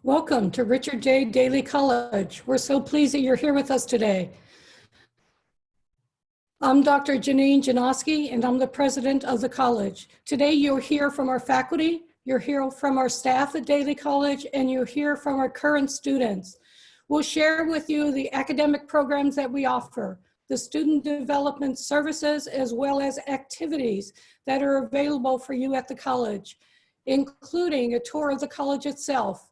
Welcome to Richard J. Daley College. We're so pleased that you're here with us today. I'm Dr. Janine Janoski, and I'm the president of the college. Today, you'll hear from our faculty, you'll hear from our staff at Daley College, and you'll hear from our current students. We'll share with you the academic programs that we offer, the student development services, as well as activities that are available for you at the college, including a tour of the college itself,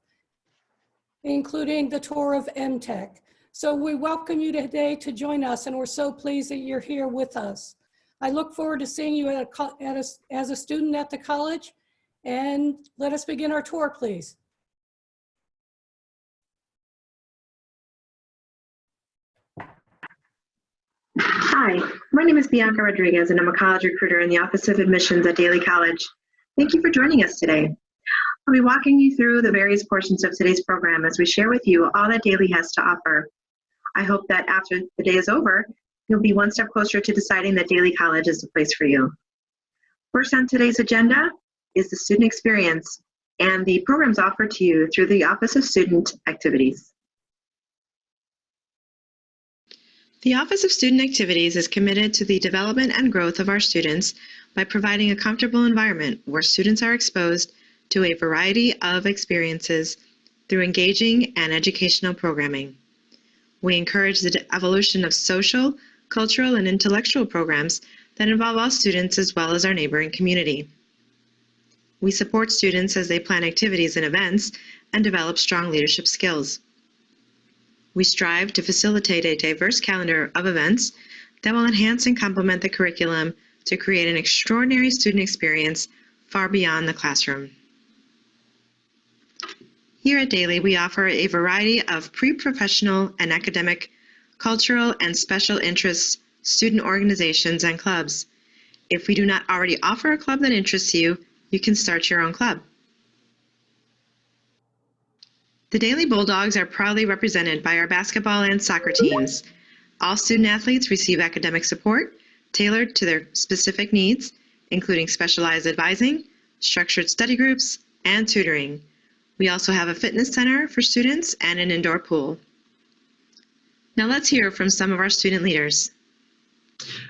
including the tour of MTech. So we welcome you today to join us, and we're so pleased that you're here with us. I look forward to seeing you as a student at the college, and let us begin our tour, please. Hi, my name is Bianca Rodriguez, and I'm a college recruiter in the Office of Admissions at Daley College. Thank you for joining us today. I'll be walking you through the various portions of today's program as we share with you all that Daley has to offer. I hope that after the day is over, you'll be one step closer to deciding that Daley College is the place for you. First on today's agenda is the student experience and the programs offered to you through the Office of Student Activities. The Office of Student Activities is committed to the development and growth of our students by providing a comfortable environment where students are exposed to a variety of experiences through engaging and educational programming. We encourage the evolution of social, cultural, and intellectual programs that involve all students as well as our neighboring community. We support students as they plan activities and events and develop strong leadership skills. We strive to facilitate a diverse calendar of events that will enhance and complement the curriculum to create an extraordinary student experience far beyond the classroom. Here at Daley, we offer a variety of pre-professional and academic, cultural, and special interest student organizations and clubs. If we do not already offer a club that interests you, you can start your own club. The Daley Bulldogs are proudly represented by our basketball and soccer teams. All student athletes receive academic support tailored to their specific needs, including specialized advising, structured study groups, and tutoring. We also have a fitness center for students and an indoor pool. Now let's hear from some of our student leaders.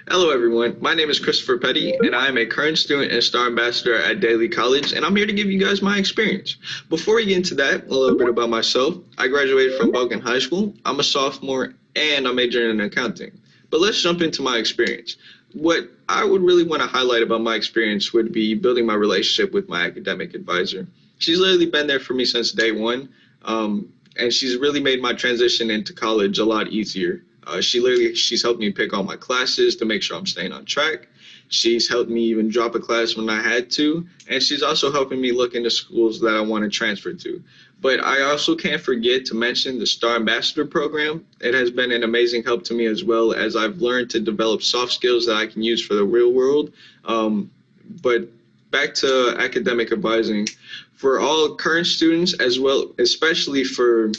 Hello everyone, my name is Christopher Petty and I am a current student and star ambassador at Daley College, and I'm here to give you guys my experience. Before we get into that, a little bit about myself. I graduated from Bogan High School. I'm a sophomore and I'm majoring in accounting. But let's jump into my experience. What I would really want to highlight about my experience would be building my relationship with my academic advisor. She's literally been there for me since day one, and she's really made my transition into college a lot easier. She's helped me pick all my classes to make sure I'm staying on track. She's helped me even drop a class when I had to, and she's also helping me look into schools that I want to transfer to. But I also can't forget to mention the Star Ambassador program. It has been an amazing help to me as well, as I've learned to develop soft skills that I can use for the real world. But back to academic advising. For all current students as well, especially for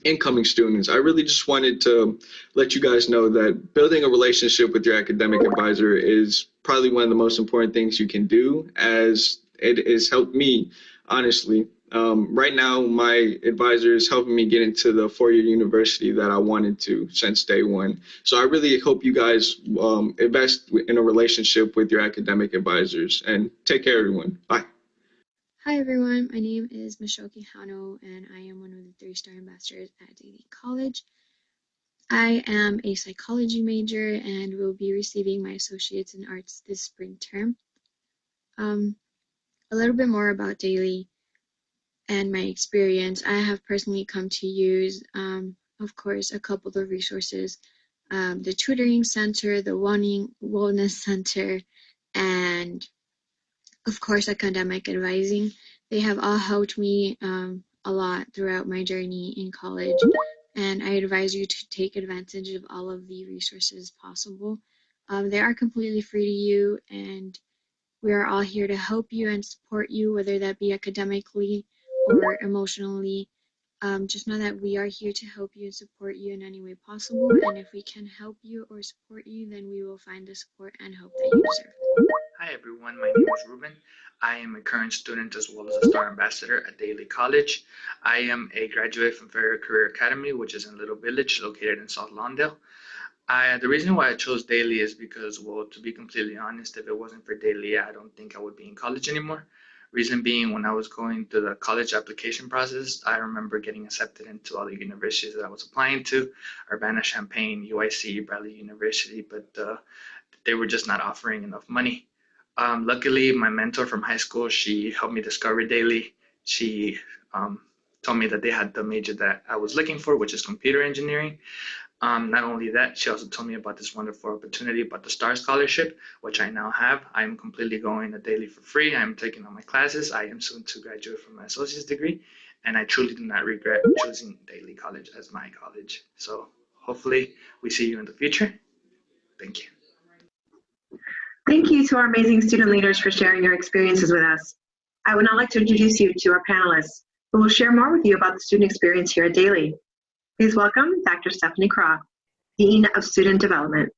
incoming students, I really just wanted to let you guys know that building a relationship with your academic advisor is probably one of the most important things you can do, as it has helped me, honestly. Right now, my advisor is helping me get into the four-year university that I wanted to since day one. So I really hope you guys invest in a relationship with your academic advisors, and take care, everyone. Bye. Hi everyone, my name is Michelle Quijano and I am one of the 3-star ambassadors at Daley College. I am a psychology major and will be receiving my associates in arts this spring term. A little bit more about Daley and my experience. I have personally come to use, of course, a couple of resources, the Tutoring Center, the Wellness Center, and of course, academic advising. They have all helped me a lot throughout my journey in college, and I advise you to take advantage of all of the resources possible. They are completely free to you, and we are all here to help you and support you, whether that be academically or emotionally. Just know that we are here to help you and support you in any way possible, and if we can help you or support you, then we will find the support and help that you deserve. Hi everyone, my name is Ruben. I am a current student as well as a star ambassador at Daley College. I am a graduate from Ferrer Career Academy, which is in Little Village, located in South Lawndale. The reason why I chose Daley is because, well, to be completely honest, if it wasn't for Daley, I don't think I would be in college anymore. Reason being, when I was going through the college application process, I remember getting accepted into all the universities that I was applying to, Urbana-Champaign, UIC, Bradley University, but they were just not offering enough money. Luckily, my mentor from high school, she helped me discover Daley. She told me that they had the major that I was looking for, which is computer engineering. Not only that, she also told me about this wonderful opportunity about the STAR Scholarship, which I now have. I'm completely going to Daley for free. I'm taking all my classes. I am soon to graduate from my associate's degree, and I truly do not regret choosing Daley College as my college. So hopefully we see you in the future. Thank you. Thank you to our amazing student leaders for sharing your experiences with us. I would now like to introduce you to our panelists who will share more with you about the student experience here at Daley. Please welcome Dr. Stephanie Craw, Dean of Student Development.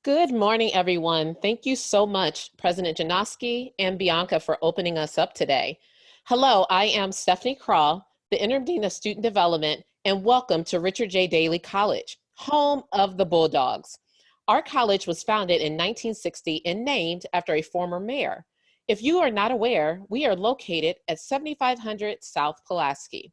Good morning, everyone. Thank you so much, President Janoski and Bianca, for opening us up today. Hello, I am Stephanie Craw, the Interim Dean of Student Development, and welcome to Richard J. Daley College, home of the Bulldogs. Our college was founded in 1960 and named after a former mayor. If you are not aware, we are located at 7500 South Pulaski.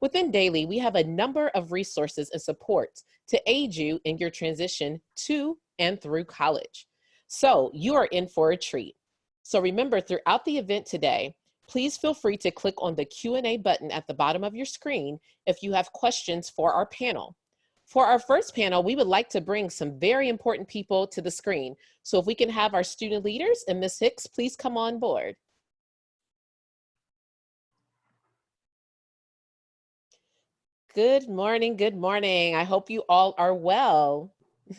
Within Daley, we have a number of resources and supports to aid you in your transition to and through college. So you are in for a treat. So remember, throughout the event today, please feel free to click on the Q&A button at the bottom of your screen if you have questions for our panel. For our first panel, we would like to bring some very important people to the screen. So if we can have our student leaders and Ms. Hicks, please come on board. Good morning, good morning. I hope you all are well.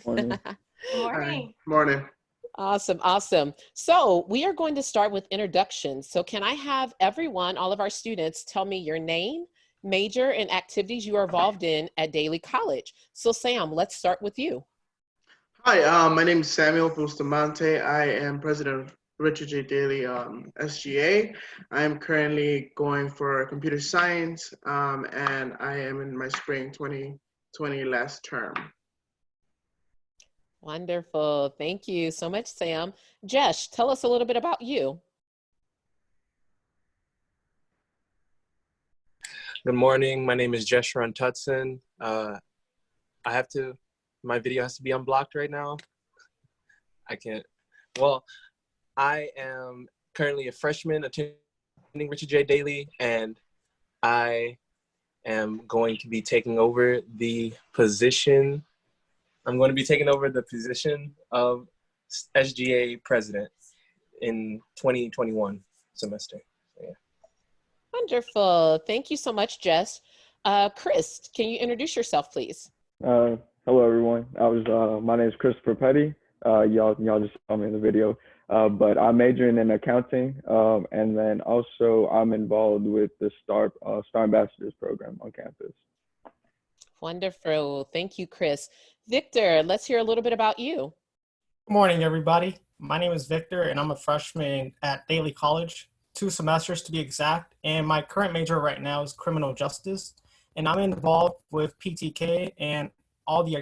Morning. Good morning. Morning. Awesome, awesome. So we are going to start with introductions. So can I have everyone, all of our students, tell me your name, major, and activities you are involved in at Daley College. So Sam, let's start with you. Hi, my name is Samuel Bustamante. I am president of Richard J. Daley SGA. I am currently going for computer science, and I am in my spring 2020 last term. Wonderful. Thank you so much, Sam. Jesh, tell us a little bit about you. Good morning. My name is Jeshurun Tutson. My video has to be unblocked right now. I can't. Well, I am currently a freshman attending Richard J. Daley, and I am going to be taking over the position. I'm going to be taking over the position of SGA president in 2021 semester. So, yeah. Wonderful. Thank you so much, Jess. Chris, can you introduce yourself, please? Hello, everyone. My name is Christopher Petty. Y'all just saw me in the video, but I'm majoring in accounting, and then also I'm involved with the Star Ambassadors program on campus. Wonderful. Thank you, Chris. Victor, let's hear a little bit about you. Good morning, everybody. My name is Victor, and I'm a freshman at Daley College, 2 semesters to be exact, and my current major right now is criminal justice, and I'm involved with PTK and all the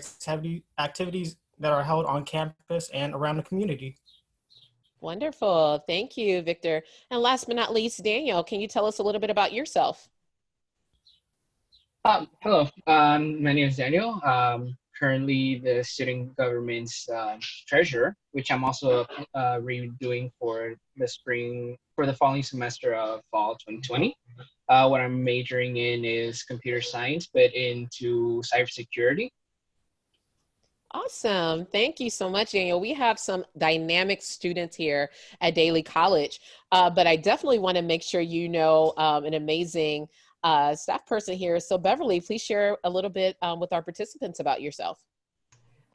activities that are held on campus and around the community. Wonderful. Thank you, Victor. And last but not least, Daniel, can you tell us a little bit about yourself? Hello, my name is Daniel. Currently the student government's treasurer, which I'm also redoing for the following semester of fall 2020. What I'm majoring in is computer science, but into cybersecurity. Awesome. Thank you so much, Daniel. We have some dynamic students here at Daley College, but I definitely want to make sure you know an amazing staff person here. So Beverly, please share a little bit with our participants about yourself.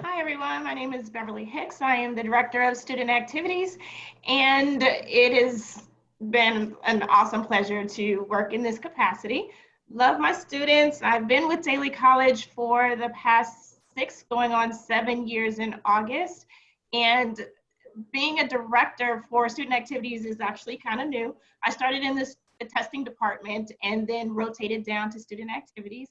Hi everyone, my name is Beverly Hicks. I am the Director of Student Activities, and it has been an awesome pleasure to work in this capacity. Love my students. I've been with Daley College for the past 6 going on 7 years in August, and being a director for student activities is actually kind of new. I started in the testing department and then rotated down to student activities.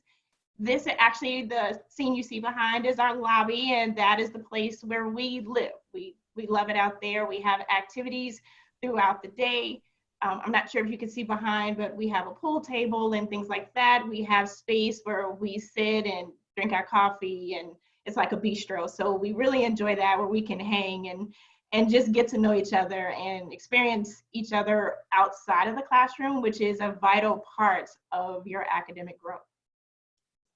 This actually, the scene you see behind is our lobby, and that is the place where we live. We love it out there. We have activities throughout the day. I'm not sure if you can see behind, but we have a pool table and things like that. We have space where we sit and drink our coffee, and it's like a bistro. So we really enjoy that, where we can hang and just get to know each other and experience each other outside of the classroom, which is a vital part of your academic growth.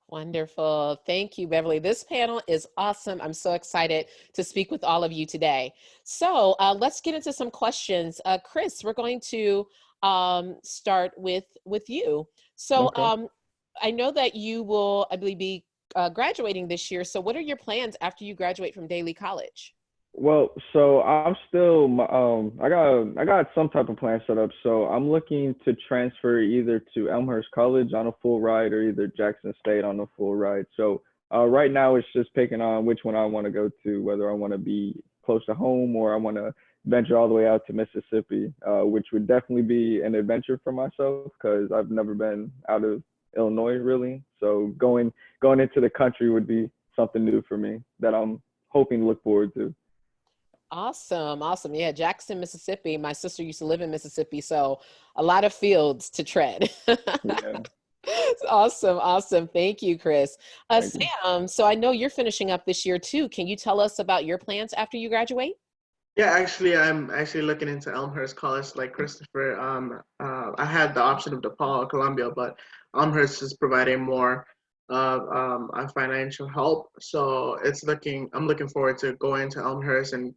Wonderful. Thank you, Beverly. This panel is awesome. I'm so excited to speak with all of you today. So let's get into some questions. Chris, we're going to start with you. So Okay. I know that you will, I believe, be graduating this year. So what are your plans after you graduate from Daley College? Well, so I'm still, I got some type of plan set up. So I'm looking to transfer either to Elmhurst College on a full ride or either Jackson State on a full ride. So right now it's just picking on which one I want to go to, whether I want to be close to home or I want to venture all the way out to Mississippi, which would definitely be an adventure for myself because I've never been out of Illinois really. So going into the country would be something new for me that I'm hoping to look forward to. Awesome. Awesome. Yeah. Jackson, Mississippi. My sister used to live in Mississippi, so a lot of fields to tread. Yeah. Awesome. Awesome. Thank you, Chris. Thank you. Sam, so I know you're finishing up this year too. Can you tell us about your plans after you graduate? Yeah, actually, I'm actually looking into Elmhurst College like Christopher. I had the option of DePaul or Columbia, but Elmhurst is providing more financial help. So I'm looking forward to going to Elmhurst and,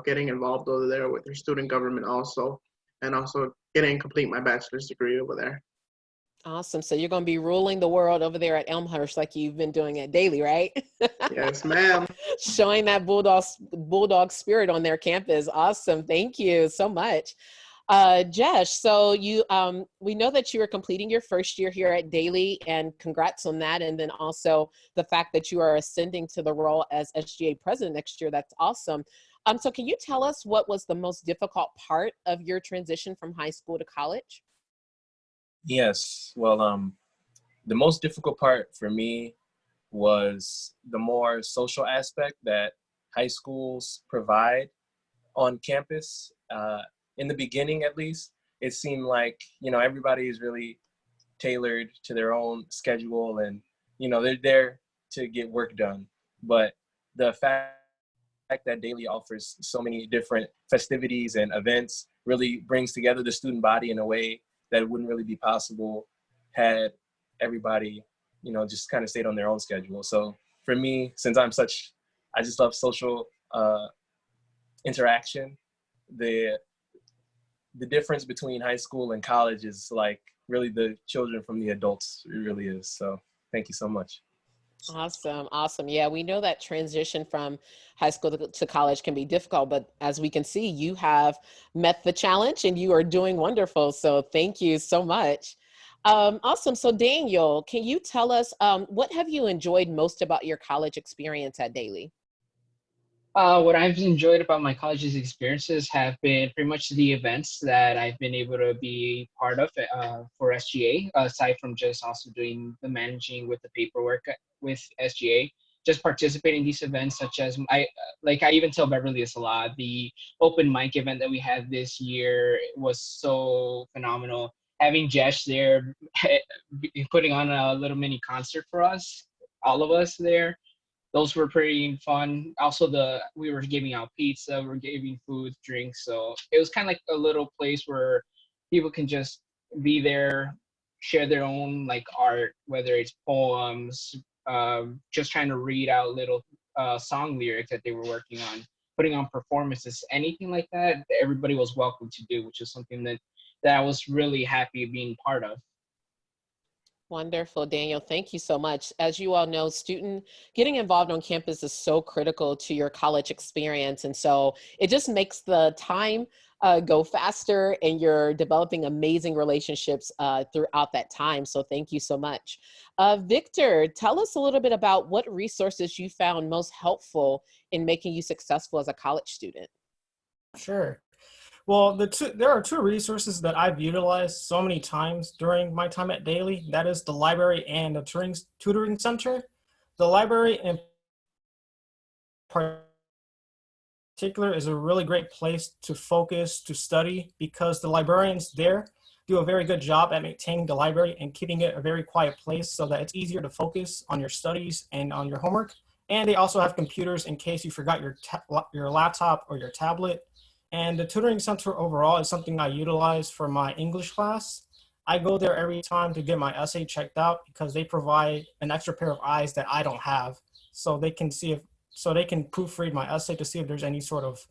getting involved over there with their student government also, and also complete my bachelor's degree over there. Awesome. So you're going to be ruling the world over there at Elmhurst like you've been doing at Daly, right? Yes, ma'am. Showing that bulldog spirit on their campus. Awesome. Thank you so much. Jesh, so we know that you are completing your first year here at Daly, and congrats on that. And then also the fact that you are ascending to the role as SGA president next year. That's awesome. So can you tell us what was the most difficult part of your transition from high school to college? Yes. Well, the most difficult part for me was the more social aspect that high schools provide on campus. In the beginning, at least, it seemed like, everybody is really tailored to their own schedule and, they're there to get work done. But the fact that Daly offers so many different festivities and events really brings together the student body in a way that wouldn't really be possible had everybody, just kind of stayed on their own schedule. So for me, since I just love social interaction, the difference between high school and college is like really the children from the adults. It really is. So thank you so much. Awesome. Awesome. Yeah, we know that transition from high school to college can be difficult, but as we can see, you have met the challenge and you are doing wonderful. So thank you so much. Awesome. So Daniel, can you tell us what have you enjoyed most about your college experience at Daly? What I've enjoyed about my college's experiences have been pretty much the events that I've been able to be part of for SGA, aside from just also doing the managing with the paperwork with SGA. Just participate in these events, such as I even tell Beverly this a lot. The open mic event that we had this year was so phenomenal. Having Jesh there, putting on a little mini concert for us, all of us there. Those were pretty fun. Also, we were giving out pizza, we were giving food, drinks. So it was kind of like a little place where people can just be there, share their own art, whether it's poems, just trying to read out little song lyrics that they were working on, putting on performances, anything like that. Everybody was welcome to do, which is something that I was really happy being part of. Wonderful, Daniel. Thank you so much. As you all know, getting involved on campus is so critical to your college experience. And so it just makes the time go faster and you're developing amazing relationships throughout that time. So thank you so much. Victor, tell us a little bit about what resources you found most helpful in making you successful as a college student. Sure. Well, there are two resources that I've utilized so many times during my time at Daley. That is the library and the tutoring center. The library in particular is a really great place to focus, to study, because the librarians there do a very good job at maintaining the library and keeping it a very quiet place so that it's easier to focus on your studies and on your homework. And they also have computers in case you forgot your laptop or your tablet. And the tutoring center overall is something I utilize for my English class. I go there every time to get my essay checked out because they provide an extra pair of eyes that I don't have, so they can proofread my essay to see if there's any sort of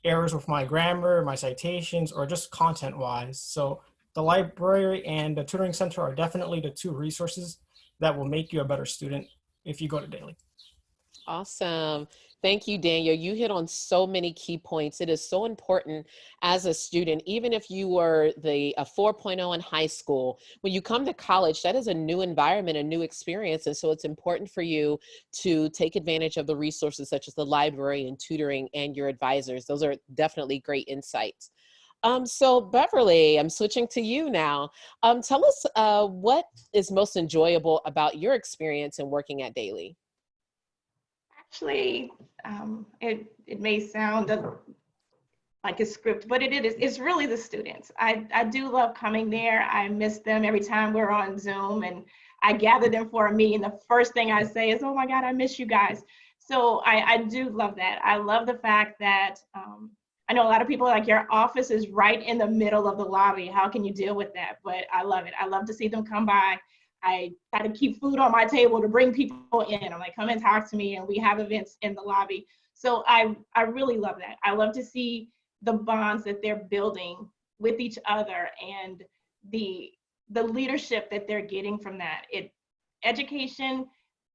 errors with my grammar, my citations, or just content-wise. So the library and the tutoring center are definitely the two resources that will make you a better student if you go to Daley. Awesome. Thank you, Daniel. You hit on so many key points. It is so important as a student, even if you were a 4.0 in high school, when you come to college, that is a new environment, a new experience. And so it's important for you to take advantage of the resources such as the library and tutoring and your advisors. Those are definitely great insights. So Beverly, I'm switching to you now. Tell us what is most enjoyable about your experience in working at Daley? Actually, it may sound like a script, but it's really the students. I do love coming there. I miss them every time we're on Zoom and I gather them for a meeting. The first thing I say is, oh my God, I miss you guys. So I do love that. I love the fact that I know a lot of people are like, your office is right in the middle of the lobby. How can you deal with that? But I love it. I love to see them come by. I try to keep food on my table to bring people in. I'm like, come and talk to me, and we have events in the lobby. So I really love that. I love to see the bonds that they're building with each other and the leadership that they're getting from that. Education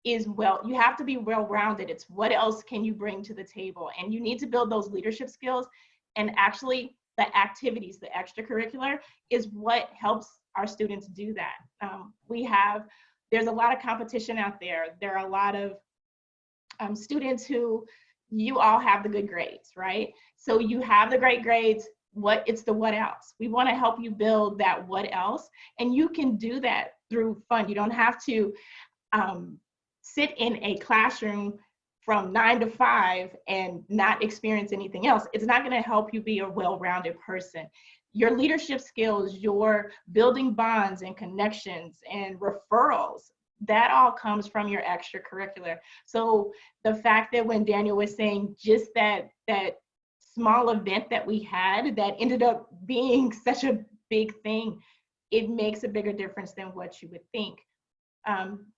is, you have to be well-rounded. It's what else can you bring to the table? And you need to build those leadership skills. And actually the activities, the extracurricular is what helps our students do that. There's a lot of competition out there. There are a lot of students who, you all have the good grades, right? So you have the great grades, it's the what else. We want to help you build that what else, and you can do that through fun. You don't have to sit in a classroom from 9 to 5 and not experience anything else. It's not going to help you be a well-rounded person. Your leadership skills, your building bonds and connections and referrals, that all comes from your extracurricular. So the fact that when Daniel was saying just that small event that we had that ended up being such a big thing, it makes a bigger difference than what you would think.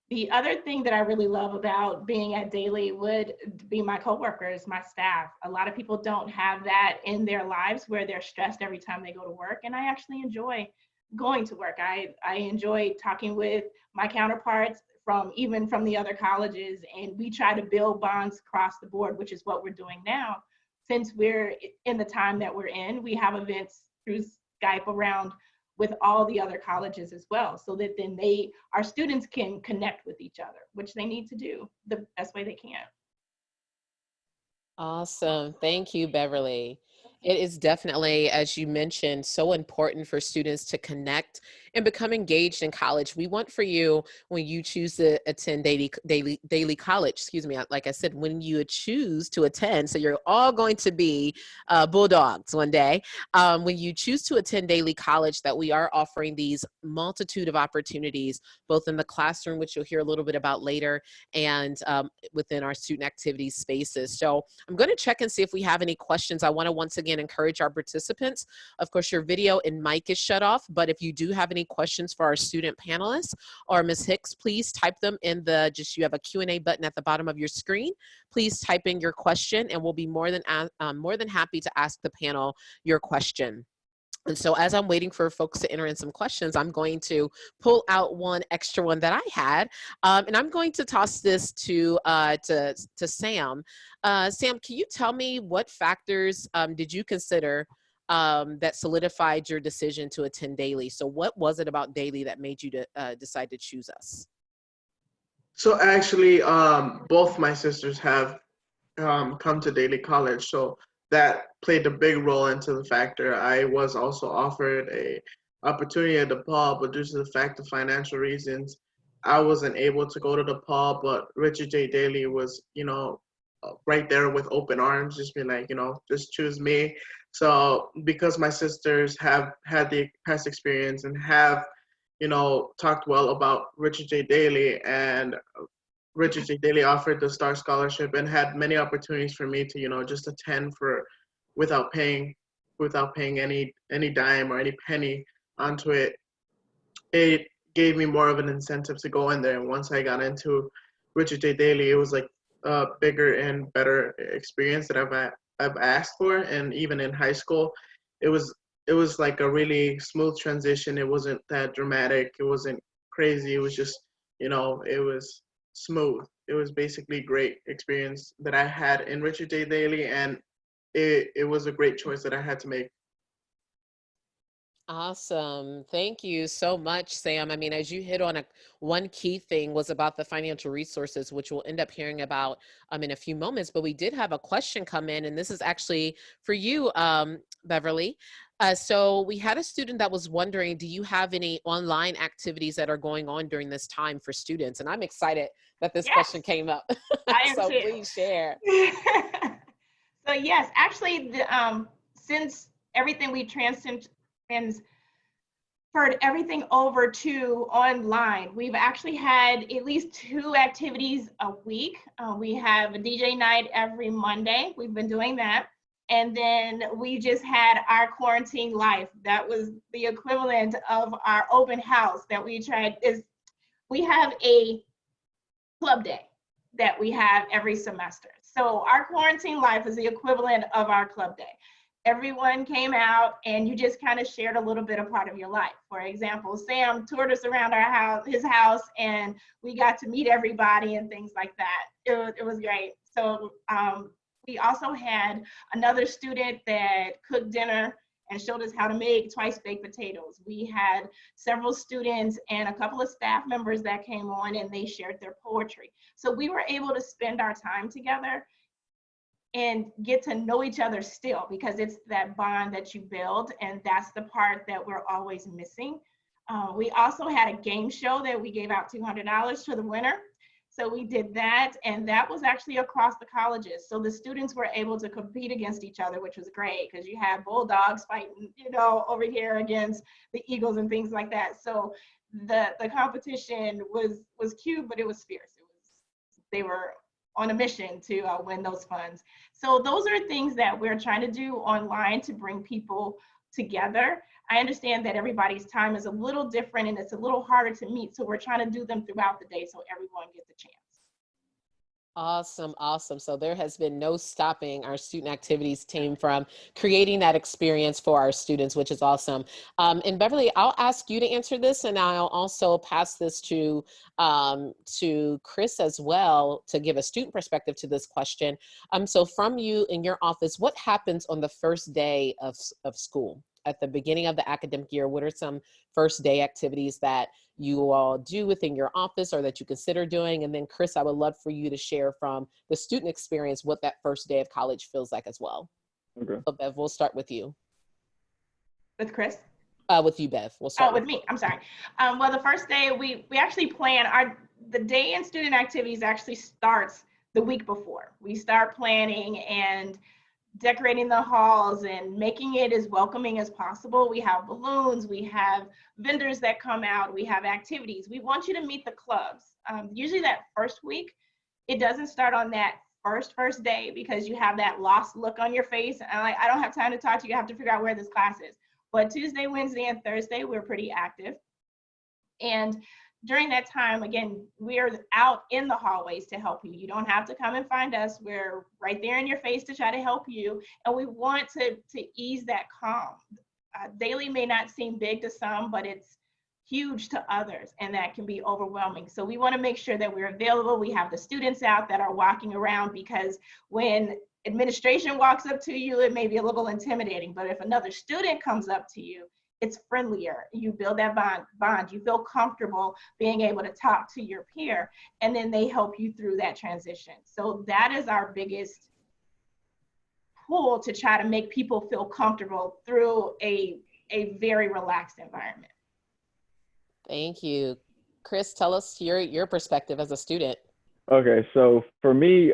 The other thing that I really love about being at Daley would be my coworkers, my staff. A lot of people don't have that in their lives where they're stressed every time they go to work, and I actually enjoy going to work. I enjoy talking with my counterparts even from the other colleges, and we try to build bonds across the board, which is what we're doing now. Since we're in the time that we're in, we have events through Skype around with all the other colleges as well, so that then our students can connect with each other, which they need to do the best way they can. Awesome. Thank you, Beverly. It is definitely, as you mentioned, so important for students to connect and become engaged in college. We want for you, when you choose to attend Daley College, excuse me, like I said, when you choose to attend, so you're all going to be bulldogs one day, when you choose to attend Daley College, that we are offering these multitude of opportunities, both in the classroom, which you'll hear a little bit about later, and within our student activities spaces. So I'm going to check and see if we have any questions. I want to once again encourage our participants. Of course, your video and mic is shut off, but if you do have any questions for our student panelists or Ms. Hicks, please type them in you have a Q&A button at the bottom of your screen. Please type in your question and we'll be more than happy to ask the panel your question. And so as I'm waiting for folks to enter in some questions, I'm going to pull out one extra one that I had, and I'm going to toss this to Sam. Sam, can you tell me what factors did you consider that solidified your decision to attend Daley? So what was it about Daley that made you decide to choose us? So actually, both my sisters have come to Daley College. So that played a big role into the factor. I was also offered a opportunity at DePaul, but due to the fact of financial reasons, I wasn't able to go to DePaul. But Richard J. Daley was, right there with open arms, just being like, just choose me. So because my sisters have had the past experience and have, talked well about Richard J. Daley, and Richard J. Daley offered the Star Scholarship and had many opportunities for me to, just attend without paying any dime or any penny onto it. It gave me more of an incentive to go in there. And once I got into Richard J. Daley, it was like a bigger and better experience that I've asked for. And even in high school, it was like a really smooth transition. It wasn't that dramatic. It wasn't crazy. It was just, it was smooth. It was basically great experience that I had in Richard J. Daley, and it was a great choice that I had to make. Awesome. Thank you so much, Sam. I mean, as you hit on one key thing was about the financial resources, which we'll end up hearing about in a few moments, but we did have a question come in, and this is actually for you, Beverly. So we had a student that was wondering, do you have any online activities that are going on during this time for students? And I'm excited that this question came up. I am So too. please share. So yes, actually, since everything we transferred everything over to online, we've actually had at least 2 activities a week. We have a DJ night every Monday. We've been doing that. And then we just had our quarantine life. That was the equivalent of our open house that we tried. We have a club day that we have every semester. So our quarantine life is the equivalent of our club day. Everyone came out and you just kind of shared a little bit of part of your life. For example, Sam toured us around his house, and we got to meet everybody and things like that. It was great. So we also had another student that cooked dinner and showed us how to make twice baked potatoes. We had several students and a couple of staff members that came on, and they shared their poetry. So we were able to spend our time together and get to know each other still, because it's that bond that you build, and that's the part that we're always missing. We also had a game show that we gave out $200 to the winner. So we did that, and that was actually across the colleges. So the students were able to compete against each other, which was great, because you had Bulldogs fighting, over here against the Eagles and things like that. So the competition was cute, but it was fierce. They were on a mission to win those funds. So those are things that we're trying to do online to bring people together. I understand that everybody's time is a little different and it's a little harder to meet, so we're trying to do them throughout the day so everyone gets a chance. Awesome, awesome. So there has been no stopping our student activities team from creating that experience for our students, which is awesome. And Beverly, I'll ask you to answer this, and I'll also pass this to Chris as well to give a student perspective to this question. So from you in your office, what happens on the first day of school? At the beginning of the academic year, what are some first day activities that you all do within your office or that you consider doing? And then Chris, I would love for you to share from the student experience what that first day of college feels like as well. Okay. So Bev, we'll start with you. With Chris? With you, Bev. We'll start with me. I'm sorry. Well, the first day we actually plan the day in student activities actually starts the week before. We start planning and decorating the halls and making it as welcoming as possible. We have balloons, we have vendors that come out, we have activities. We want you to meet the clubs. Usually that first week, it doesn't start on that first day because you have that lost look on your face. And I don't have time to talk to you, I have to figure out where this class is. But Tuesday, Wednesday, and Thursday, we're pretty active. And during that time, again, we're out in the hallways to help you. You don't have to come and find us. We're right there in your face to try to help you. And we want to ease that calm. Daley may not seem big to some, but it's huge to others, and that can be overwhelming. So we want to make sure that we're available. We have the students out that are walking around, because when administration walks up to you, it may be a little intimidating, but if another student comes up to you, it's friendlier. You build that bond. You feel comfortable being able to talk to your peer, and then they help you through that transition. So that is our biggest tool to try to make people feel comfortable through a very relaxed environment. Thank you. Chris, tell us your perspective as a student. Okay, so for me,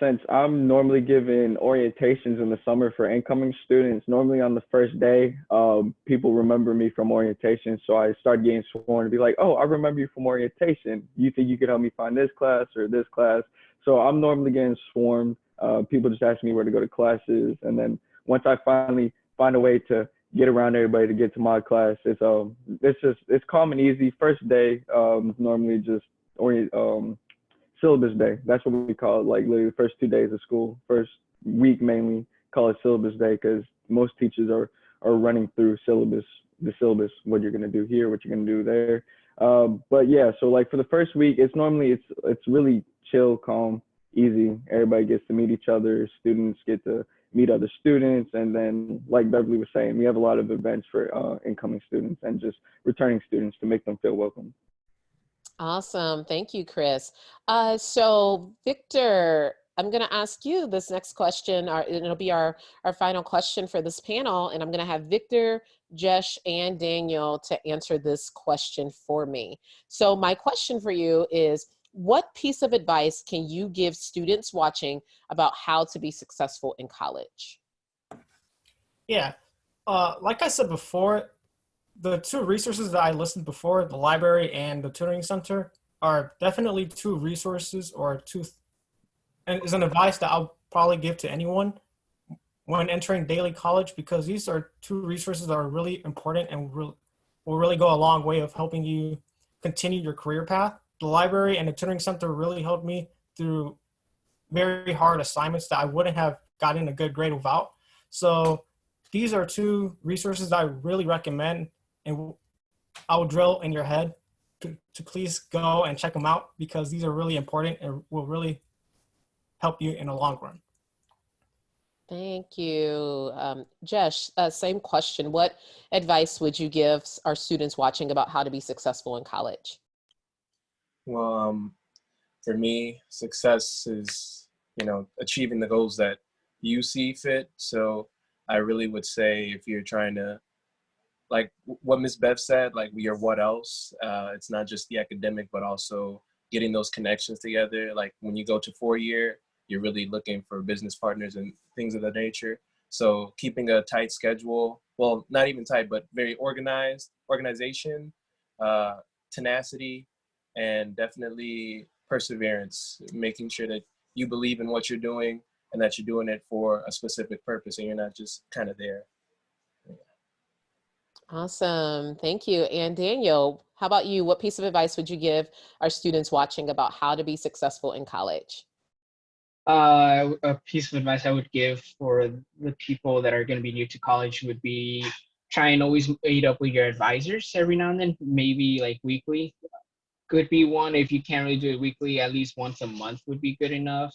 since I'm normally giving orientations in the summer for incoming students, normally on the first day, people remember me from orientation. So I start getting sworn to be like, oh, I remember you from orientation. You think you could help me find this class or this class? So I'm normally getting swarmed. People just ask me where to go to classes. And then once I finally find a way to get around everybody to get to my class, it's calm and easy. First day, normally just syllabus day. That's what we call it, like literally the first 2 days of school. First week mainly call it syllabus day because most teachers are running through the syllabus, what you're gonna do here, what you're gonna do there. But yeah, so like for the first week, it's really chill, calm, easy. Everybody gets to meet each other. Students get to meet other students. And then like Beverly was saying, we have a lot of events for incoming students and just returning students to make them feel welcome. Awesome. Thank you, Chris. So Victor, I'm going to ask you this next question. It'll be our final question for this panel. And I'm going to have Victor, Jesh, and Daniel to answer this question for me. So my question for you is, what piece of advice can you give students watching about how to be successful in college? Yeah, like I said before, the two resources that I listed before, the library and the tutoring center, are definitely two resources and is an advice that I'll probably give to anyone when entering Daley College, because these are two resources that are really important and will really go a long way of helping you continue your career path. The library and the tutoring center really helped me through very hard assignments that I wouldn't have gotten a good grade without. So these are two resources that I really recommend, and I'll drill in your head to please go and check them out, because these are really important and will really help you in the long run. Thank you. Jesh, same question. What advice would you give our students watching about how to be successful in college? Well, for me, success is, achieving the goals that you see fit. So I really would say, if you're trying to, like what Ms. Bev said, like your what else, it's not just the academic, but also getting those connections together. Like when you go to 4-year, you're really looking for business partners and things of that nature. So keeping a tight schedule, well, not even tight, but very organization, tenacity, and definitely perseverance, making sure that you believe in what you're doing and that you're doing it for a specific purpose and you're not just kind of there. Awesome. Thank you. And Daniel, how about you? What piece of advice would you give our students watching about how to be successful in college? A piece of advice I would give for the people that are going to be new to college would be try and always meet up with your advisors every now and then, maybe like weekly. Could be one. If you can't really do it weekly, at least once a month would be good enough.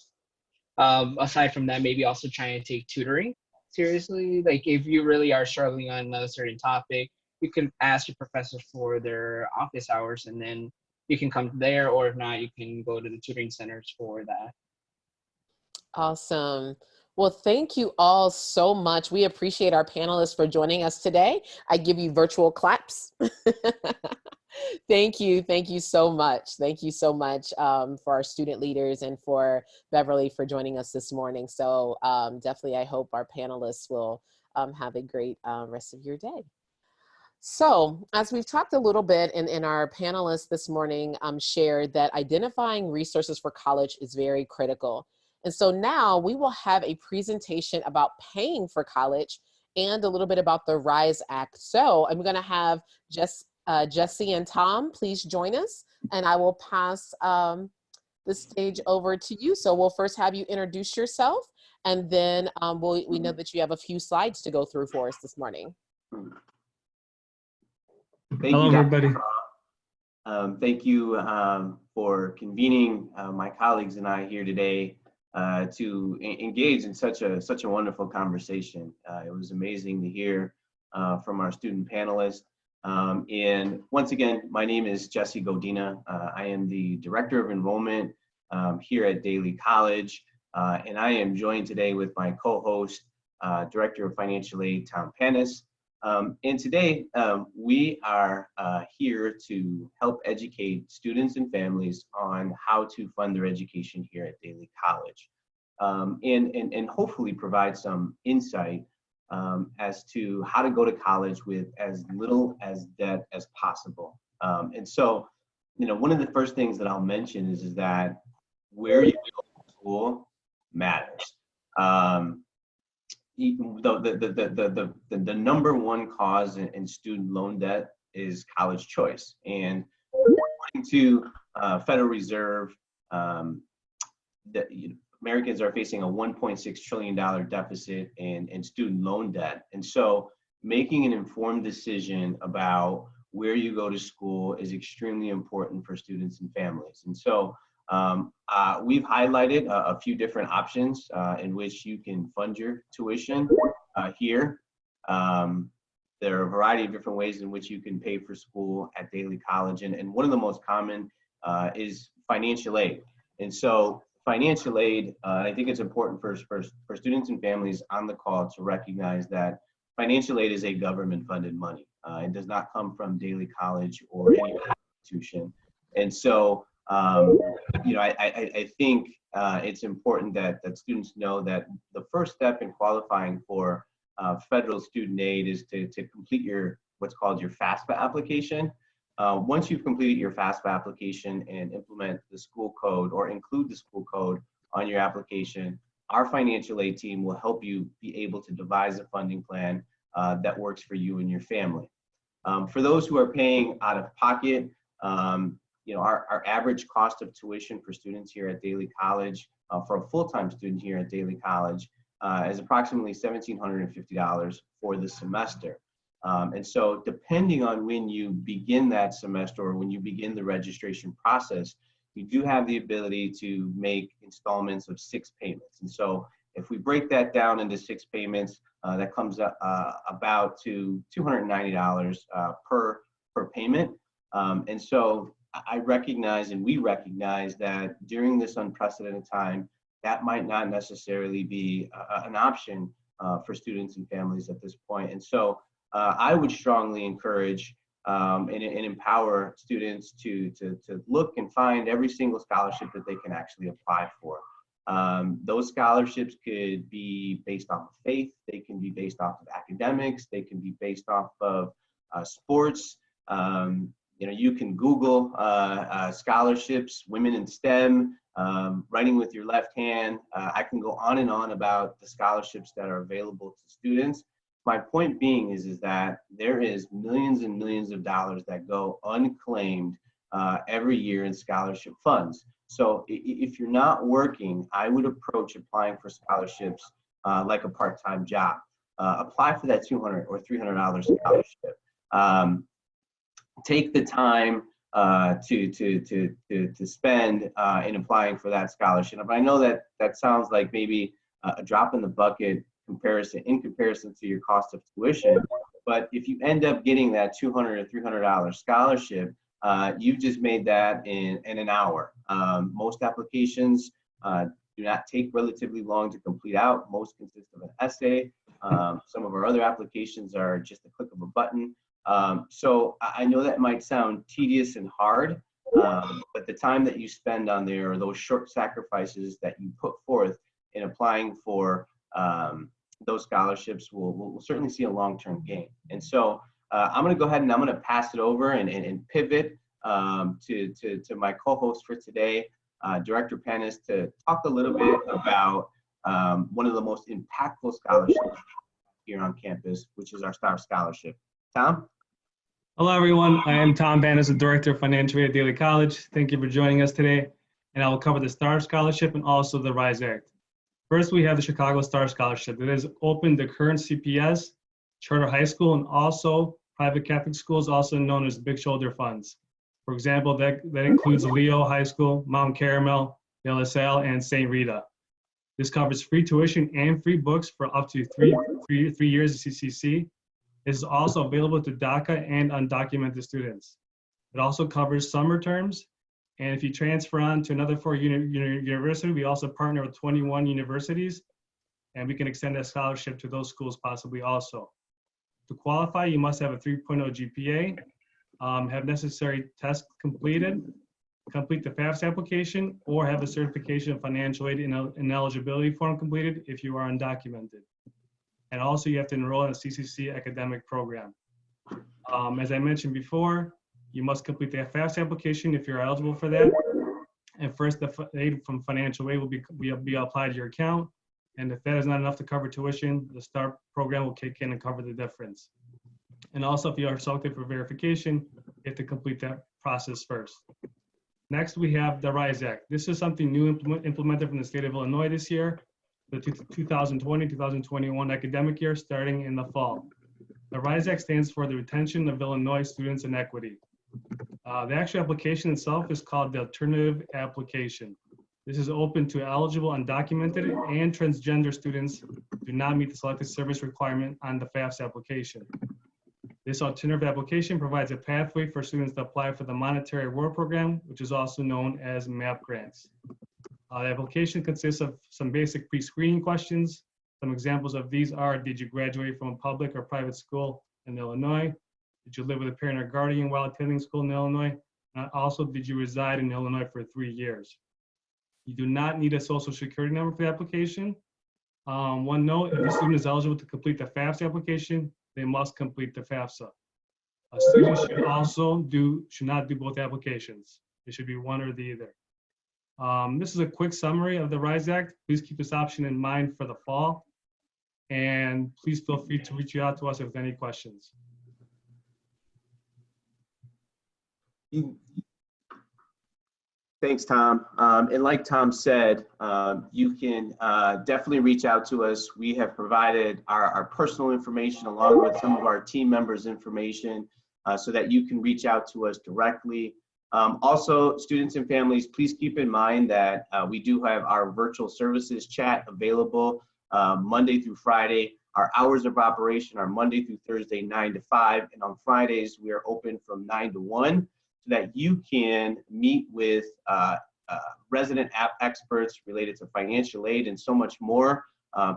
Aside from that, maybe also try and take tutoring seriously. Like if you really are struggling on a certain topic, you can ask your professor for their office hours, and then you can come there, or if not, you can go to the tutoring centers for that. Awesome. Well, thank you all so much. We appreciate our panelists for joining us today. I give you virtual claps. Thank you. Thank you so much. Thank you so much for our student leaders and for Beverly for joining us this morning. So definitely, I hope our panelists will have a great rest of your day. So as we've talked a little bit in our panelists this morning shared that identifying resources for college is very critical. And so now we will have a presentation about paying for college and a little bit about the RISE Act. So I'm going to have Jesse and Tom, please join us, and I will pass the stage over to you. So we'll first have you introduce yourself, and then we know that you have a few slides to go through for us this morning. Hello, everybody. Thank you for convening my colleagues and I here today to engage in such a wonderful conversation. It was amazing to hear from our student panelists. And once again, my name is Jesse Godina. I am the Director of Enrollment here at Daley College. And I am joined today with my co-host, Director of Financial Aid, Tom Panis. And today we are here to help educate students and families on how to fund their education here at Daley College, and hopefully provide some insight as to how to go to college with as little as debt as possible. And so, one of the first things that I'll mention is that where you go to school matters. The number one cause in student loan debt is college choice. And according to Federal Reserve, Americans are facing a $1.6 trillion deficit in student loan debt. And so making an informed decision about where you go to school is extremely important for students and families. And so we've highlighted a few different options in which you can fund your tuition here. There are a variety of different ways in which you can pay for school at Daley College. And one of the most common is financial aid. And so financial aid, I think it's important for students and families on the call to recognize that financial aid is a government-funded money. It does not come from Daley College or any institution. And so, I think it's important that students know that the first step in qualifying for federal student aid is to complete what's called your FAFSA application. Once you've completed your FAFSA application and implement the school code or include the school code on your application, our financial aid team will help you be able to devise a funding plan that works for you and your family. For those who are paying out of pocket, our average cost of tuition for students here at Daley College, for a full-time student here at Daley College, is approximately $1,750 for the semester. And so depending on when you begin that semester or when you begin the registration process, you do have the ability to make installments of 6 payments. And so if we break that down into 6 payments, that comes up about to $290 per payment. And so I recognize, and we recognize, that during this unprecedented time, that might not necessarily be an option for students and families at this point. And so I would strongly encourage and empower students to look and find every single scholarship that they can actually apply for. Those scholarships could be based off of faith, they can be based off of academics, they can be based off of sports. You can Google scholarships, women in STEM, writing with your left hand. I can go on and on about the scholarships that are available to students. My point being is that there is millions and millions of dollars that go unclaimed every year in scholarship funds. So if you're not working, I would approach applying for scholarships like a part-time job. Apply for that $200 or $300 scholarship. Take the time to spend in applying for that scholarship. But I know that sounds like maybe a drop in the bucket in comparison to your cost of tuition. But if you end up getting that $200 or $300 scholarship, you just made that in an hour. Most applications do not take relatively long to complete out. Most consist of an essay. Some of our other applications are just a click of a button. So I know that might sound tedious and hard, but the time that you spend on there, or those short sacrifices that you put forth in applying for those scholarships, will certainly see a long-term gain. And so I'm going to go ahead and I'm going to pass it over and pivot to my co-host for today, Director Panis, to talk a little bit about one of the most impactful scholarships here on campus, which is our STAR Scholarship. Tom? Hello, everyone. I am Tom Panis, the Director of Financial Aid at Daley College. Thank you for joining us today. And I will cover the STAR Scholarship and also the RISE Act. First, we have the Chicago STAR Scholarship that is open to current CPS, charter high school, and also private Catholic schools, also known as Big Shoulder Funds. For example, that includes Leo High School, Mount Carmel, De La Salle, and St. Rita. This covers free tuition and free books for up to three years of CCC. It is also available to DACA and undocumented students. It also covers summer terms And if you transfer on to another university, we also partner with 21 universities, and we can extend that scholarship to those schools possibly also. To qualify, you must have a 3.0 GPA, have necessary tests completed, complete the FAFSA application, or have the certification of financial aid and eligibility form completed if you are undocumented. And also you have to enroll in a CCC academic program. As I mentioned before, you must complete the FAFSA application if you're eligible for that. And first, the aid from financial aid will be applied to your account. And if that is not enough to cover tuition, the START program will kick in and cover the difference. And also, if you are selected for verification, you have to complete that process first. Next, we have the RISE Act. This is something new implemented from the state of Illinois this year, the 2020-2021 academic year, starting in the fall. The RISE Act stands for the Retention of Illinois Students in Equity. The actual application itself is called the Alternative Application. This is open to eligible undocumented and transgender students who do not meet the selected service requirement on the FAFSA application. This alternative application provides a pathway for students to apply for the Monetary Award Program, which is also known as MAP grants. The application consists of some basic pre-screening questions. Some examples of these are, did you graduate from a public or private school in Illinois? Did you live with a parent or guardian while attending school in Illinois? And also, did you reside in Illinois for 3 years? You do not need a social security number for the application. One note, if the student is eligible to complete the FAFSA application, they must complete the FAFSA. A student should not do both applications. It should be one or the other. This is a quick summary of the RISE Act. Please keep this option in mind for the fall. And please feel free to reach out to us if any questions. Thanks, Tom. And like Tom said, you can definitely reach out to us. We have provided our personal information along with some of our team members' information so that you can reach out to us directly. Also, students and families, please keep in mind that we do have our virtual services chat available Monday through Friday. Our hours of operation are Monday through Thursday, 9 to 5, and on Fridays, we are open from 9 to 1. That you can meet with resident app experts related to financial aid and so much more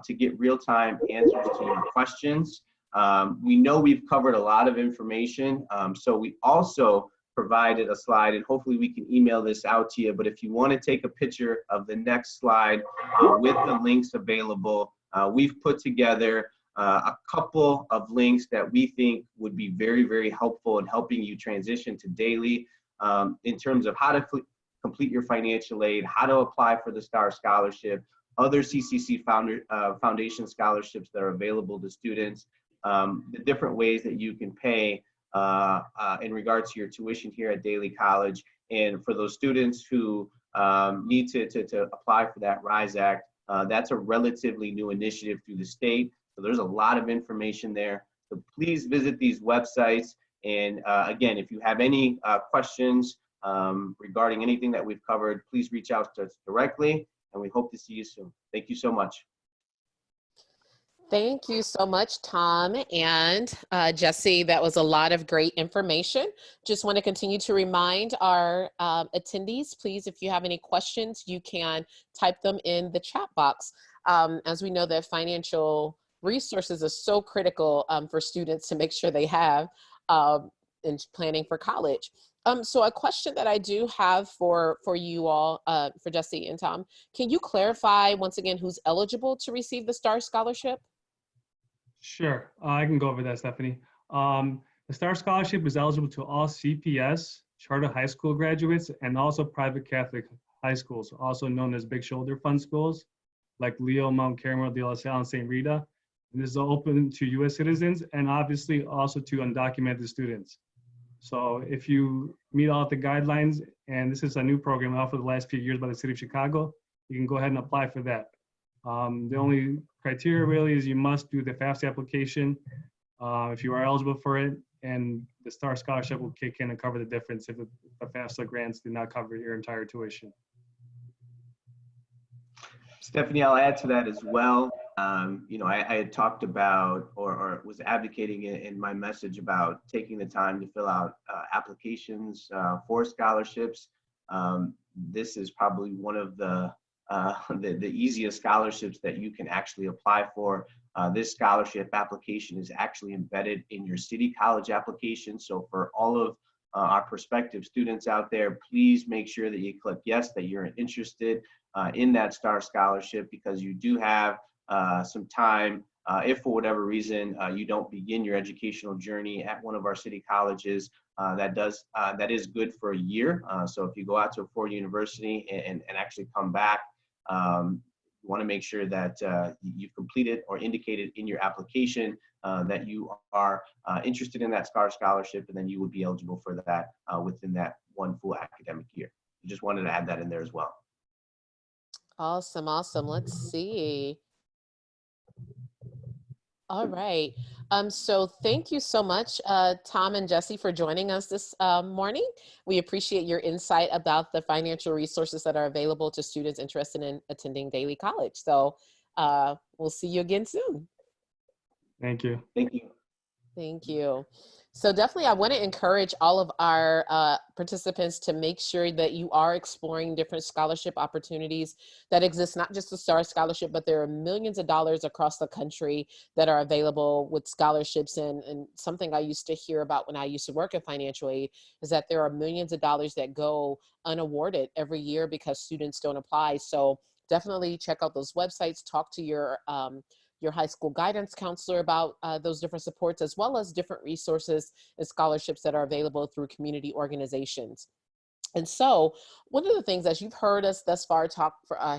to get real-time answers to your questions. We know we've covered a lot of information, so we also provided a slide, and hopefully we can email this out to you, but if you want to take a picture of the next slide with the links available, we've put together a couple of links that we think would be very, very helpful in helping you transition to Daly in terms of how to complete your financial aid, how to apply for the STAR Scholarship, other CCC Foundation scholarships that are available to students, the different ways that you can pay in regards to your tuition here at Daley College. And for those students who need to apply for that RISE Act, that's a relatively new initiative through the state. So there's a lot of information there. So please visit these websites. And again, if you have any questions regarding anything that we've covered, please reach out to us directly, and we hope to see you soon. Thank you so much. Thank you so much, Tom and Jesse. That was a lot of great information. Just want to continue to remind our attendees, please, if you have any questions, you can type them in the chat box. As we know that financial resources are so critical for students to make sure they have in planning for college. So a question that I do have for you all, for Jesse and Tom, can you clarify once again who's eligible to receive the STAR Scholarship? Sure, I can go over that, Stephanie. The STAR Scholarship is eligible to all CPS, charter high school graduates, and also private Catholic high schools, also known as Big Shoulder Fund schools, like Leo, Mount Carmel, De La Salle, and St. Rita. And this is open to U.S. citizens and obviously also to undocumented students. So if you meet all the guidelines, and this is a new program offered the last few years by the city of Chicago, you can go ahead and apply for that. The only criteria really is you must do the FAFSA application if you are eligible for it, and the STAR Scholarship will kick in and cover the difference if the FAFSA grants do not cover your entire tuition. Stephanie, I'll add to that as well. You know, I had talked about or was advocating in my message about taking the time to fill out applications for scholarships. this is probably one of the easiest scholarships that you can actually apply for. This scholarship application is actually embedded in your city college application. So for all of our prospective students out there, please make sure that you click yes, that you're interested in that STAR scholarship, because you do have some time. If for whatever reason you don't begin your educational journey at one of our city colleges, that is good for a year. So if you go out to a four-year university and actually come back, you want to make sure that you've completed or indicated in your application that you are interested in that STAR scholarship, and then you would be eligible for that within that one full academic year. I just wanted to add that in there as well. Awesome, awesome. Let's see. All right. So thank you so much, Tom and Jesse, for joining us this morning. We appreciate your insight about the financial resources that are available to students interested in attending Daley College. So we'll see you again soon. Thank you. Thank you. Thank you. So definitely, I want to encourage all of our participants to make sure that you are exploring different scholarship opportunities that exist, not just the STAR scholarship, but there are millions of dollars across the country that are available with scholarships. And something I used to hear about when I used to work in financial aid is that there are millions of dollars that go unawarded every year because students don't apply. So definitely check out those websites, talk to your high school guidance counselor about those different supports, as well as different resources and scholarships that are available through community organizations. And so one of the things, as you've heard us thus far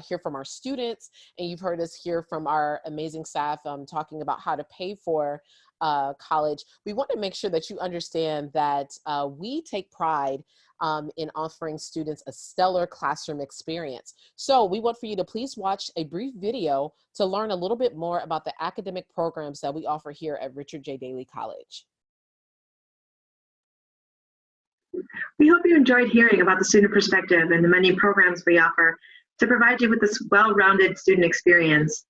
hear from our students, and you've heard us hear from our amazing staff talking about how to pay for college, we want to make sure that you understand that we take pride in offering students a stellar classroom experience. So we want for you to please watch a brief video to learn a little bit more about the academic programs that we offer here at Richard J. Daley College. We hope you enjoyed hearing about the student perspective and the many programs we offer to provide you with this well-rounded student experience.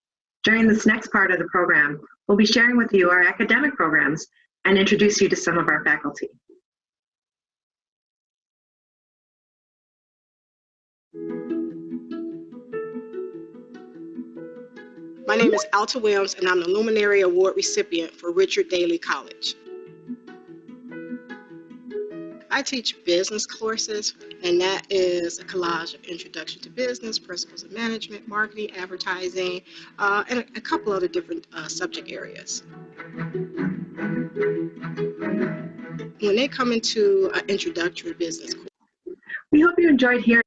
During this next part of the program, we'll be sharing with you our academic programs and introduce you to some of our faculty. My name is Alta Williams, and I'm the Luminary Award recipient for Richard Daley College. I teach business courses, and that is a collage of introduction to business, principles of management, marketing, advertising, and a couple other different subject areas. When they come into an introductory business course, we hope you enjoyed hearing.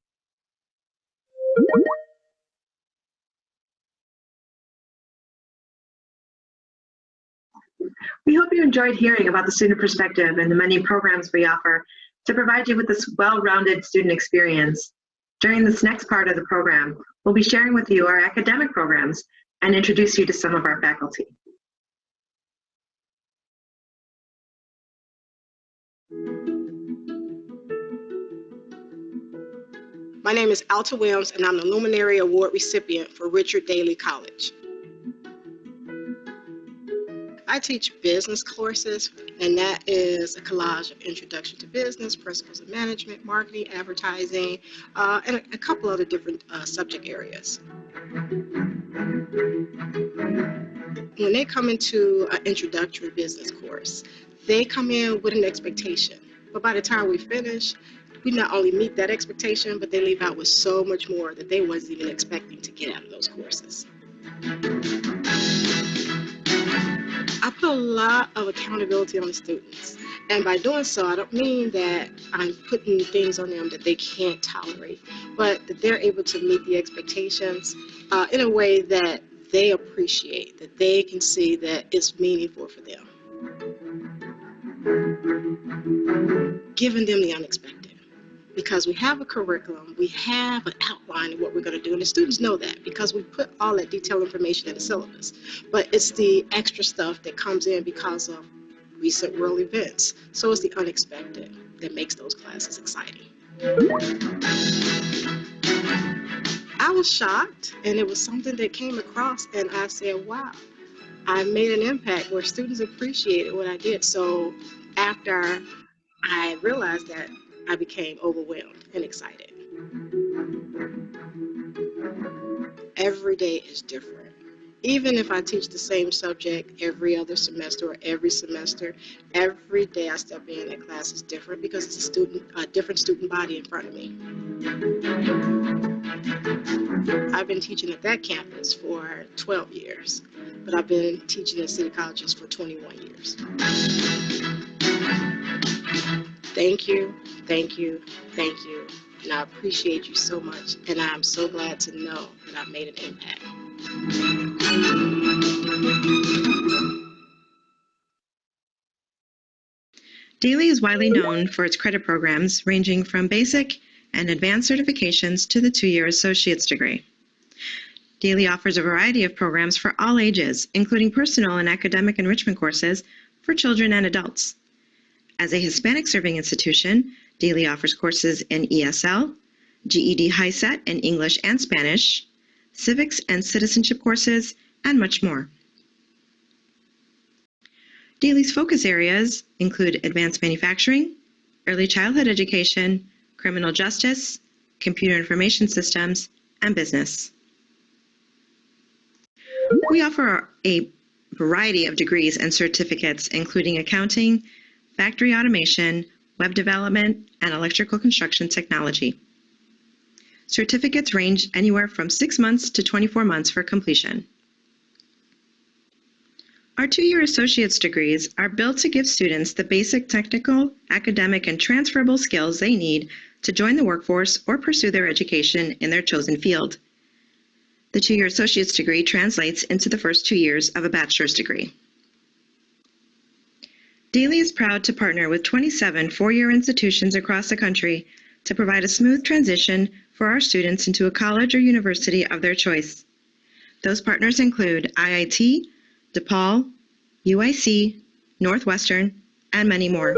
We hope you enjoyed hearing about the student perspective and the many programs we offer to provide you with this well-rounded student experience. During this next part of the program, we'll be sharing with you our academic programs and introduce you to some of our faculty. my name is Alta Williams, and I'm the Luminary Award recipient for Richard Daley College. I teach business courses, and that is a collage of introduction to business, principles of management, marketing, advertising, and a couple other different subject areas. When they come into an introductory business course, they come in with an expectation, but by the time we finish, we not only meet that expectation, but they leave out with so much more that they wasn't even expecting to get out of those courses. I put a lot of accountability on the students. And by doing so, I don't mean that I'm putting things on them that they can't tolerate, but that they're able to meet the expectations in a way that they appreciate, that they can see that it's meaningful for them. Giving them the unexpected. Because we have a curriculum, we have an outline of what we're going to do, and the students know that because we put all that detailed information in the syllabus. But it's the extra stuff that comes in because of recent world events. So it's the unexpected that makes those classes exciting. I was shocked, and it was something that came across, and I said, wow, I made an impact where students appreciated what I did. So after I realized that, I became overwhelmed and excited. Every day is different. Even if I teach the same subject every other semester or every semester, every day I step in that class is different because it's a different student body in front of me. I've been teaching at that campus for 12 years, but I've been teaching at city colleges for 21 years. Thank you, thank you, thank you. And I appreciate you so much. And I'm so glad to know that I've made an impact. Daly is widely known for its credit programs ranging from basic and advanced certifications to the 2-year associate's degree. Daly offers a variety of programs for all ages, including personal and academic enrichment courses for children and adults. As a Hispanic serving institution, Daly offers courses in ESL, GED HiSET in English and Spanish, civics and citizenship courses, and much more. Daly's focus areas include advanced manufacturing, early childhood education, criminal justice, computer information systems, and business. We offer a variety of degrees and certificates, including accounting, factory automation, web development, and electrical construction technology. Certificates range anywhere from 6 months to 24 months for completion. Our 2-year associate's degrees are built to give students the basic technical, academic, and transferable skills they need to join the workforce or pursue their education in their chosen field. The 2-year associate's degree translates into the first 2 years of a bachelor's degree. Daly is proud to partner with 27 4-year institutions across the country to provide a smooth transition for our students into a college or university of their choice. Those partners include IIT, DePaul, UIC, Northwestern, and many more.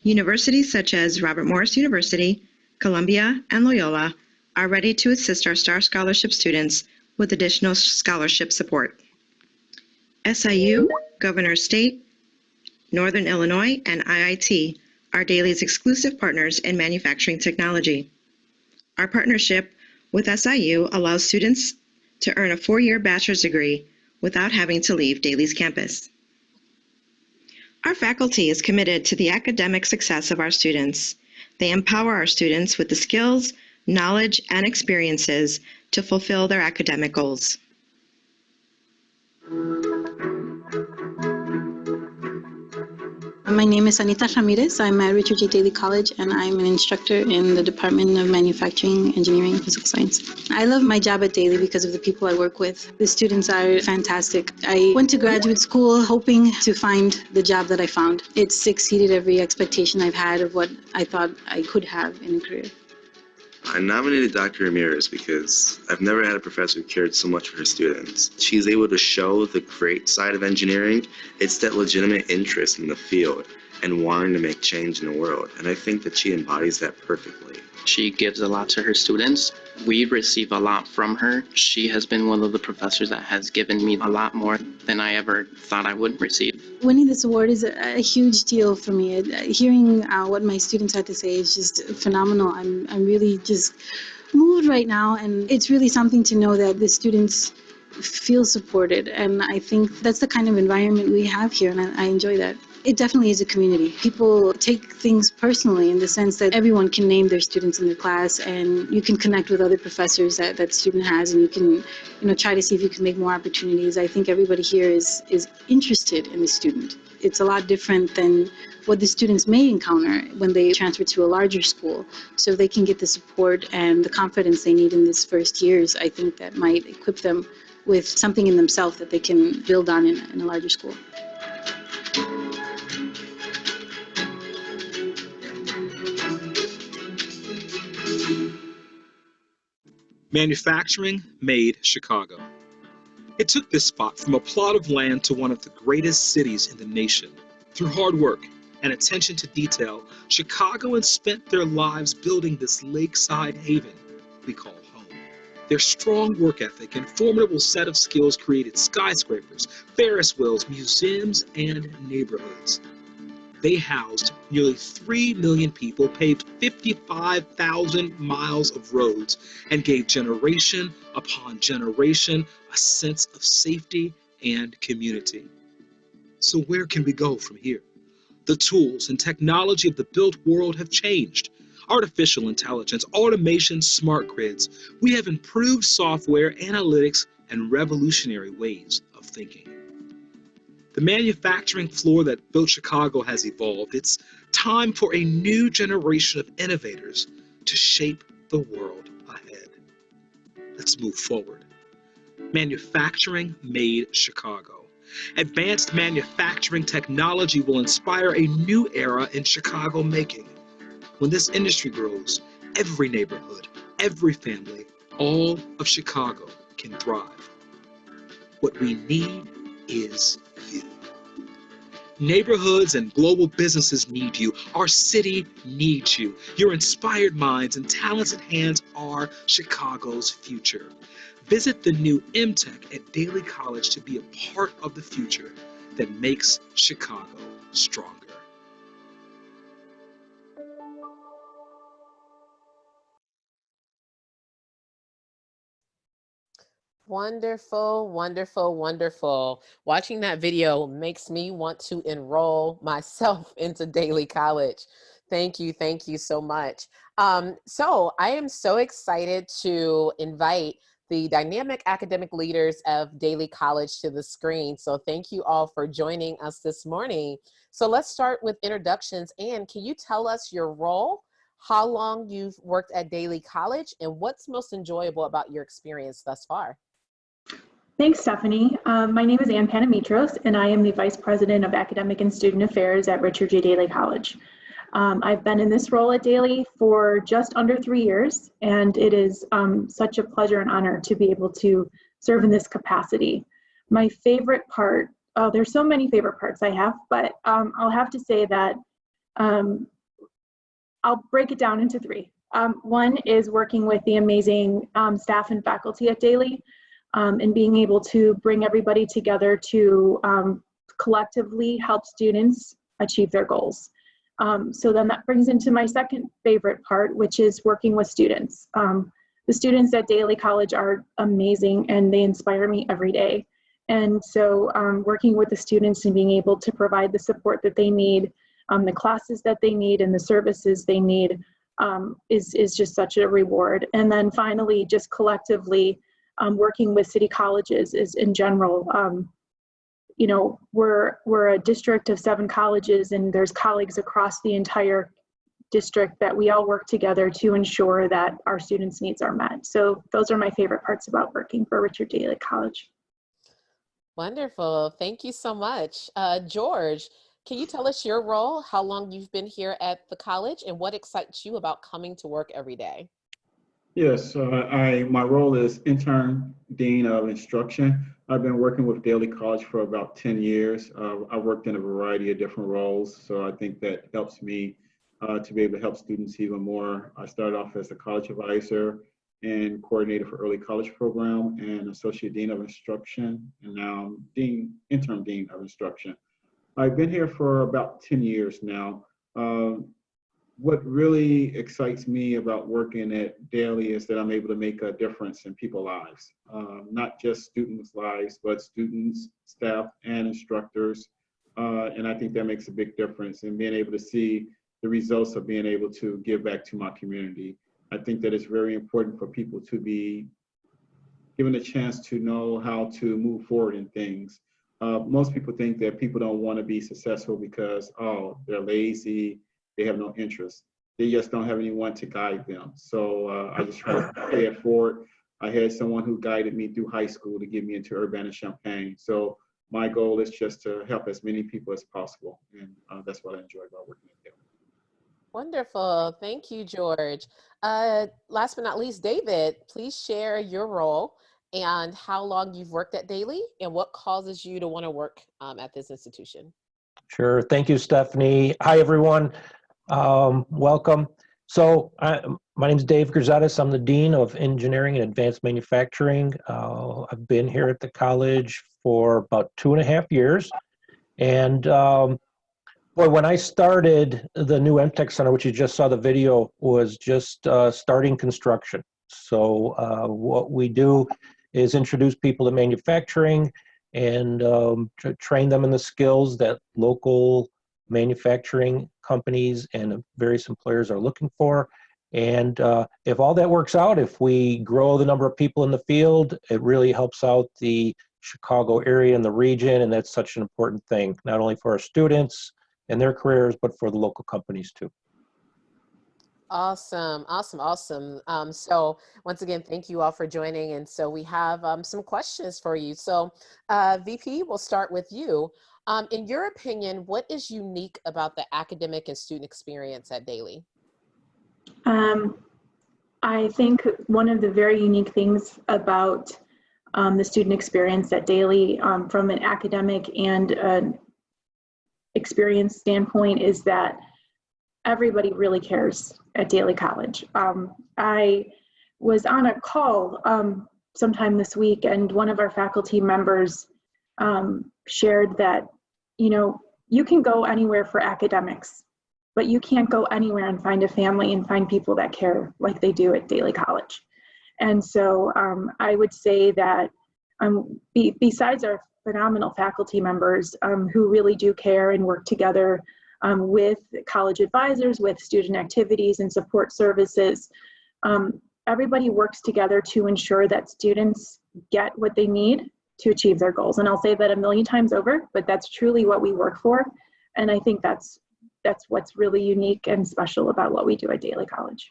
Universities such as Robert Morris University, Columbia, and Loyola are ready to assist our STAR Scholarship students with additional scholarship support. SIU, Governors State, Northern Illinois, and IIT are Daly's exclusive partners in manufacturing technology. Our partnership with SIU allows students to earn a 4-year bachelor's degree without having to leave Daly's campus. Our faculty is committed to the academic success of our students. They empower our students with the skills, knowledge, and experiences to fulfill their academic goals. My name is Anita Ramirez. I'm at Richard J. Daley College, and I'm an instructor in the Department of Manufacturing, Engineering, and Physical Science. I love my job at Daley because of the people I work with. The students are fantastic. I went to graduate school hoping to find the job that I found. It's exceeded every expectation I've had of what I thought I could have in a career. I nominated Dr. Ramirez because I've never had a professor who cared so much for her students. She's able to show the great side of engineering. It's that legitimate interest in the field and wanting to make change in the world. And I think that she embodies that perfectly. She gives a lot to her students. We receive a lot from her. She has been one of the professors that has given me a lot more than I ever thought I would receive. Winning this award is a huge deal for me. Hearing what my students had to say is just phenomenal. I'm really just moved right now, and it's really something to know that the students feel supported, and I think that's the kind of environment we have here, and I enjoy that. It definitely is a community. People take things personally in the sense that everyone can name their students in their class, and you can connect with other professors that student has, and you can try to see if you can make more opportunities. I think everybody here is interested in the student. It's a lot different than what the students may encounter when they transfer to a larger school. So if they can get the support and the confidence they need in these first years, I think that might equip them with something in themselves that they can build on in a larger school. Manufacturing made Chicago. It took this spot from a plot of land to one of the greatest cities in the nation. Through hard work and attention to detail, Chicagoans spent their lives building this lakeside haven we call home. Their strong work ethic and formidable set of skills created skyscrapers, Ferris wheels, museums, and neighborhoods. They housed nearly 3 million people, paved 55,000 miles of roads, and gave generation upon generation a sense of safety and community. So where can we go from here? The tools and technology of the built world have changed. Artificial intelligence, automation, smart grids. We have improved software, analytics, and revolutionary ways of thinking. The manufacturing floor that built Chicago has evolved. It's time for a new generation of innovators to shape the world ahead. Let's move forward. Manufacturing made Chicago. Advanced manufacturing technology will inspire a new era in Chicago making. When this industry grows, every neighborhood, every family, all of Chicago can thrive. What we need is you. Neighborhoods and global businesses need you. Our city needs you. Your inspired minds and talented hands are Chicago's future. Visit the new MTech at Daley College to be a part of the future that makes Chicago stronger. Wonderful, wonderful, wonderful. Watching that video makes me want to enroll myself into Daley College. Thank you so much. So I am so excited to invite the dynamic academic leaders of Daley College to the screen. So thank you all for joining us this morning. So let's start with introductions. Anne, can you tell us your role, how long you've worked at Daley College, and what's most enjoyable about your experience thus far? Thanks, Stephanie. My name is Ann Panamitros, and I am the Vice President of Academic and Student Affairs at Richard J. Daley College. I've been in this role at Daley for just under 3 years, and it is such a pleasure and honor to be able to serve in this capacity. My favorite part, there's so many favorite parts I have, but I'll have to say that I'll break it down into 3. One is working with the amazing staff and faculty at Daley. And being able to bring everybody together to collectively help students achieve their goals. So then that brings into my second favorite part, which is working with students. The students at Daley College are amazing and they inspire me every day. And so working with the students and being able to provide the support that they need, the classes that they need and the services they need is just such a reward. And then finally, just collectively, working with city colleges is in general, you know, we're a district of 7 colleges and there's colleagues across the entire district that we all work together to ensure that our students' needs are met. So those are my favorite parts about working for Richard Daley College. Wonderful, thank you so much. George, can you tell us your role, how long you've been here at the college, and what excites you about coming to work every day? Yes, my role is Intern Dean of Instruction. I've been working with Daley College for about 10 years. I worked in a variety of different roles, so I think that helps me to be able to help students even more. I started off as a college advisor and coordinator for early college program and Associate Dean of Instruction, and now I'm Interim Dean of Instruction. I've been here for about 10 years now. What really excites me about working at Daley is that I'm able to make a difference in people's lives, not just students' lives, but students, staff, and instructors. And I think that makes a big difference in being able to see the results of being able to give back to my community. I think that it's very important for people to be given a chance to know how to move forward in things. Most people think that people don't want to be successful because, oh, they're lazy, they have no interest. They just don't have anyone to guide them. So I just try to pay it forward. I had someone who guided me through high school to get me into Urbana-Champaign. So my goal is just to help as many people as possible. And that's what I enjoy about working at Daley. Wonderful, thank you, George. Last but not least, David, please share your role and how long you've worked at Daley and what causes you to want to work at this institution. Sure, thank you, Stephanie. Hi, everyone. Welcome. So my name is Dave Grzadis. I'm the Dean of Engineering and Advanced Manufacturing. I've been here at the college for about 2.5 years. And Boy, when I started, the new MTech Center, which you just saw the video, was just starting construction. So what we do is introduce people to manufacturing and train them in the skills that local manufacturing companies and various employers are looking for. And if all that works out, if we grow the number of people in the field, it really helps out the Chicago area and the region, and that's such an important thing, not only for our students and their careers, but for the local companies too. Awesome, awesome, awesome. So once again, thank you all for joining. And so we have some questions for you. So VP, we'll start with you. In your opinion, what is unique about the academic and student experience at Daly? I think one of the very unique things about the student experience at Daly from an academic and an experience standpoint is that everybody really cares at Daley College. I was on a call sometime this week, and one of our faculty members shared that, you know, you can go anywhere for academics, but you can't go anywhere and find a family and find people that care like they do at Daley College. And so I would say that besides our phenomenal faculty members who really do care and work together with college advisors, with student activities and support services, everybody works together to ensure that students get what they need to achieve their goals. And I'll say that a million times over, but that's truly what we work for. And I think that's what's really unique and special about what we do at Daley College.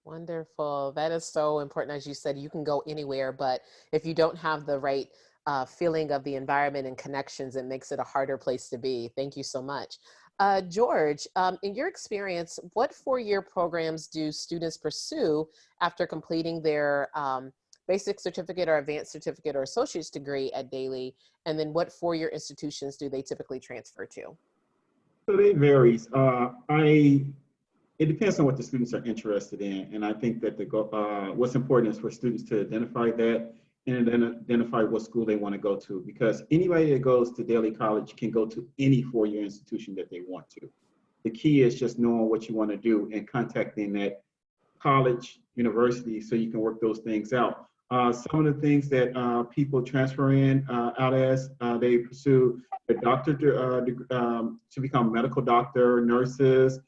Wonderful. That is so important. As you said, you can go anywhere, but if you don't have the right feeling of the environment and connections, it makes it a harder place to be. Thank you so much. George, in your experience, what four-year programs do students pursue after completing their basic certificate or advanced certificate or associate's degree at Daly? And then what four-year institutions do they typically transfer to? So it varies. It depends on what the students are interested in, and I think that what's important is for students to identify that and then identify what school they want to go to, because anybody that goes to Daley College can go to any four-year institution that they want to. The key is just knowing what you want to do and contacting that college, university, so you can work those things out. Some of the things that people transfer in out as, they pursue a doctor to become a medical doctor, nurses,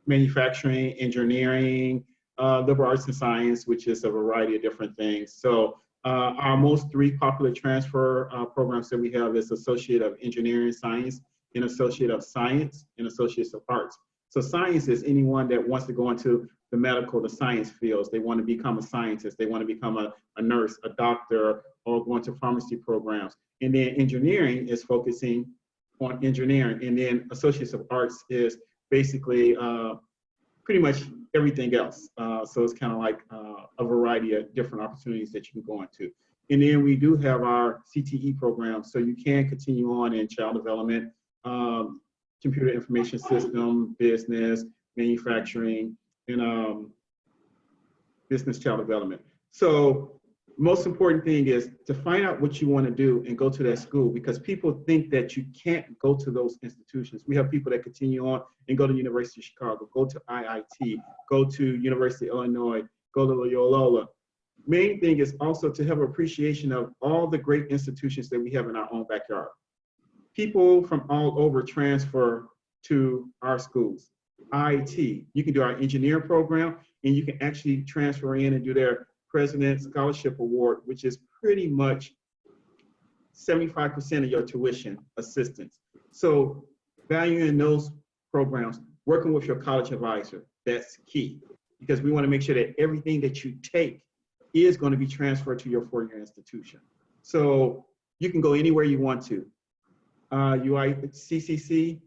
manufacturing, engineering, liberal arts and science, which is a variety of different things. So our most three popular transfer programs that we have is Associate of Engineering Science, and Associate of Science, and Associates of Arts. So science is anyone that wants to go into the medical, the science fields. They want to become a scientist. They want to become a nurse, a doctor, or go into pharmacy programs. And then engineering is focusing on engineering. And then Associates of Arts is basically pretty much everything else. So it's kind of like a variety of different opportunities that you can go into. And then we do have our CTE program, so you can continue on in child development, computer information system, business, manufacturing, and business child development. So most important thing is to find out what you want to do and go to that school, because people think that you can't go to those institutions. We have people that continue on and go to University of Chicago, go to IIT, go to University of Illinois, go to Loyola. Main thing is also to have appreciation of all the great institutions that we have in our own backyard. People from all over transfer to our schools. IIT, you can do our engineering program, and you can actually transfer in and do their President's Scholarship Award, which is pretty much 75% of your tuition assistance. So valuing those programs, working with your college advisor, that's key, because we want to make sure that everything that you take is going to be transferred to your four-year institution. So you can go anywhere you want to. CCC,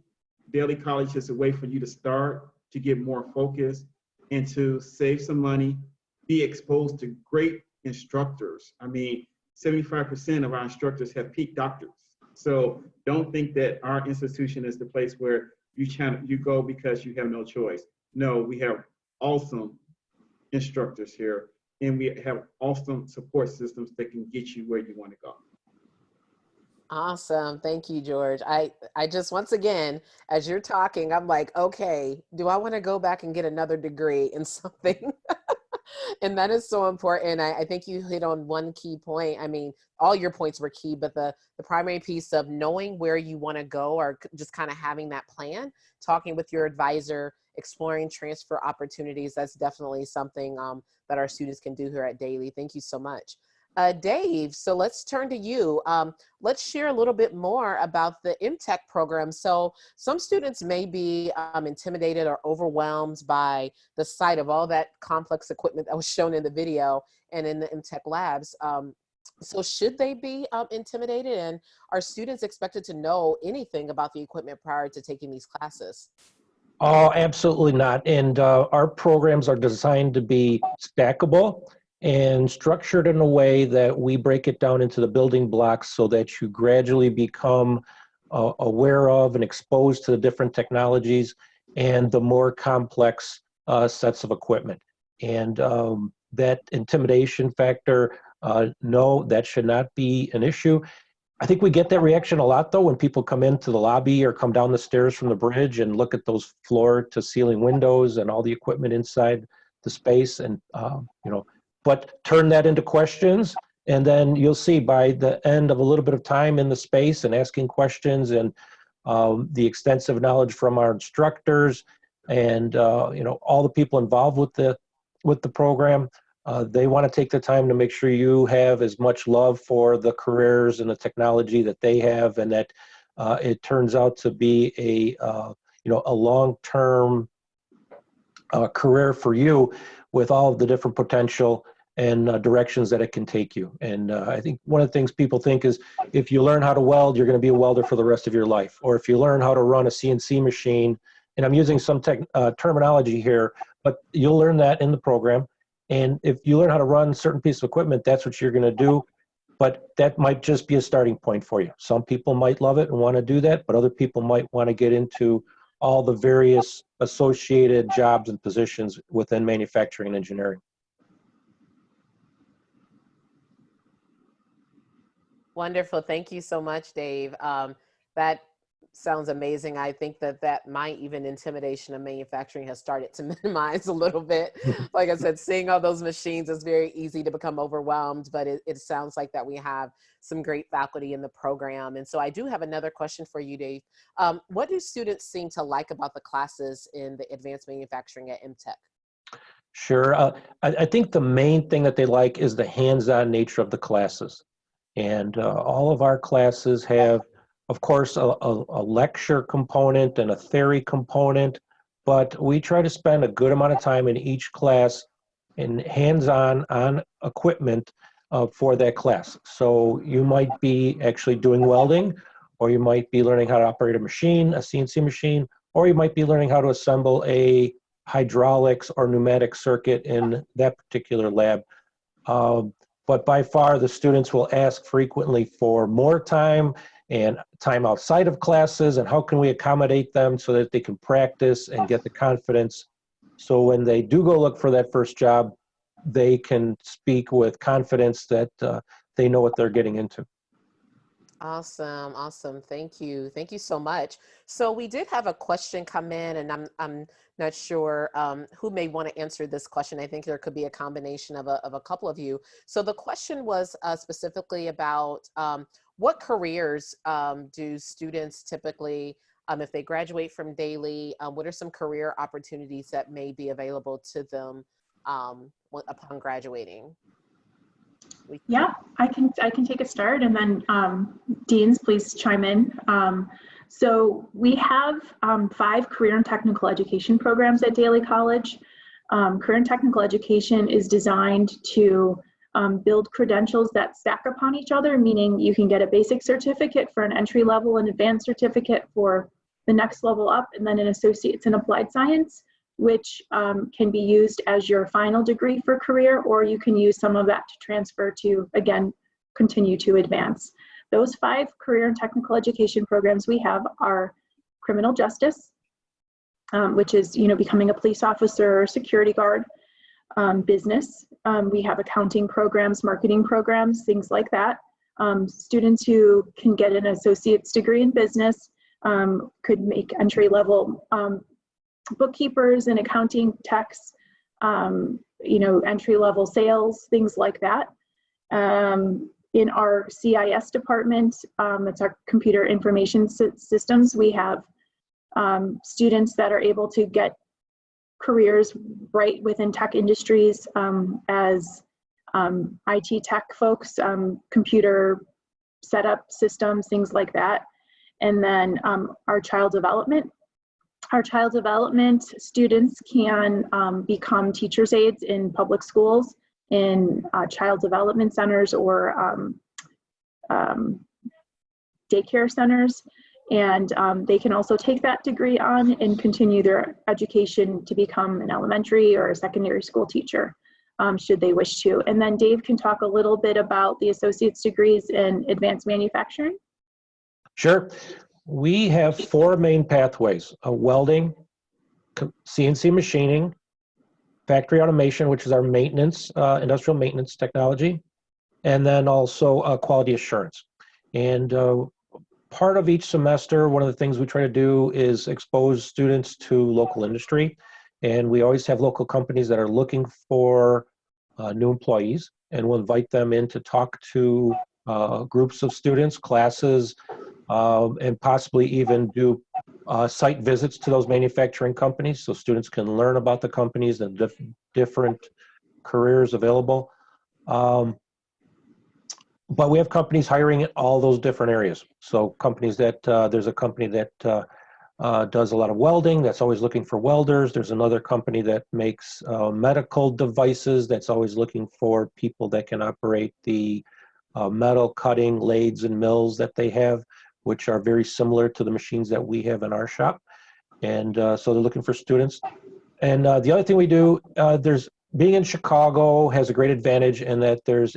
Daley College is a way for you to start, to get more focused, and to save some money, be exposed to great instructors. I mean, 75% of our instructors have peak doctors. So don't think that our institution is the place where you go because you have no choice. No, we have awesome instructors here, and we have awesome support systems that can get you where you want to go. Awesome. Thank you, George. I just, once again, as you're talking, I'm like, okay, do I want to go back and get another degree in something? And that is so important. I think you hit on one key point. I mean, all your points were key, but the primary piece of knowing where you want to go, or just kind of having that plan, talking with your advisor, exploring transfer opportunities, that's definitely something that our students can do here at Daly. Thank you so much. Dave, so let's turn to you. Let's share a little bit more about the MTech program. So some students may be intimidated or overwhelmed by the sight of all that complex equipment that was shown in the video and in the MTech labs. So should they be intimidated, and are students expected to know anything about the equipment prior to taking these classes? Oh, absolutely not. And our programs are designed to be stackable and structured in a way that we break it down into the building blocks so that you gradually become aware of and exposed to the different technologies and the more complex sets of equipment. And that intimidation factor, no, that should not be an issue. I think we get that reaction a lot, though, when people come into the lobby or come down the stairs from the bridge and look at those floor-to-ceiling windows and all the equipment inside the space, and but turn that into questions, and then you'll see by the end of a little bit of time in the space and asking questions and the extensive knowledge from our instructors and all the people involved with the program. They want to take the time to make sure you have as much love for the careers and the technology that they have, and that it turns out to be a long-term career for you with all of the different potential and directions that it can take you. And I think one of the things people think is if you learn how to weld, you're going to be a welder for the rest of your life. Or if you learn how to run a CNC machine, and I'm using some terminology here, but you'll learn that in the program. And if you learn how to run a certain piece of equipment, that's what you're going to do. But that might just be a starting point for you. Some people might love it and want to do that, but other people might want to get into all the various associated jobs and positions within manufacturing and engineering. Wonderful. Thank you so much, Dave. That sounds amazing. I think that my even intimidation of manufacturing has started to minimize a little bit. Like I said, seeing all those machines is very easy to become overwhelmed, but it sounds like that we have some great faculty in the program. And so I do have another question for you, Dave. What do students seem to like about the classes in the advanced manufacturing at MTech? Sure. I think the main thing that they like is the hands-on nature of the classes. And all of our classes have, of course, a lecture component and a theory component, but we try to spend a good amount of time in each class in hands-on on equipment for that class. So you might be actually doing welding, or you might be learning how to operate a machine, a CNC machine, or you might be learning how to assemble a hydraulics or pneumatic circuit in that particular lab. But by far, the students will ask frequently for more time and time outside of classes, and how can we accommodate them so that they can practice and get the confidence. So when they do go look for that first job, they can speak with confidence that they know what they're getting into. Awesome. Awesome. Thank you. Thank you so much. So we did have a question come in, and I'm not sure who may want to answer this question. I think there could be a combination of a couple of you. So the question was specifically about what careers do students typically, if they graduate from Daly, what are some career opportunities that may be available to them upon graduating? Yeah, I can take a start, and then deans, please chime in. So we have 5 career and technical education programs at Daley College. Career and technical education is designed to build credentials that stack upon each other, meaning you can get a basic certificate for an entry level, an advanced certificate for the next level up, and then an associate's in applied science, which can be used as your final degree for career, or you can use some of that to transfer to, again, continue to advance. Those 5 career and technical education programs we have are criminal justice, which is, becoming a police officer or security guard, business. We have accounting programs, marketing programs, things like that. Students who can get an associate's degree in business could make entry-level bookkeepers and accounting techs, entry-level sales, things like that. In our CIS department, it's our computer information systems, we have students that are able to get careers right within tech industries as IT tech folks, computer setup systems, things like that. And then our child development. Our child development students can become teacher's aides in public schools, in child development centers or daycare centers. And they can also take that degree on and continue their education to become an elementary or a secondary school teacher, should they wish to. And then Dave can talk a little bit about the associate's degrees in advanced manufacturing. Sure. We have 4 main pathways: welding, CNC machining, factory automation, which is our maintenance, industrial maintenance technology, and then also quality assurance. And part of each semester, one of the things we try to do is expose students to local industry. And we always have local companies that are looking for new employees, and we'll invite them in to talk to groups of students, classes, and possibly even do site visits to those manufacturing companies so students can learn about the companies and different careers available. But we have companies hiring in all those different areas. So companies that, there's a company that does a lot of welding, that's always looking for welders. There's another company that makes medical devices that's always looking for people that can operate the metal cutting lathes and mills that they have, which are very similar to the machines that we have in our shop. And so they're looking for students. And the other thing we do, being in Chicago has a great advantage in that there's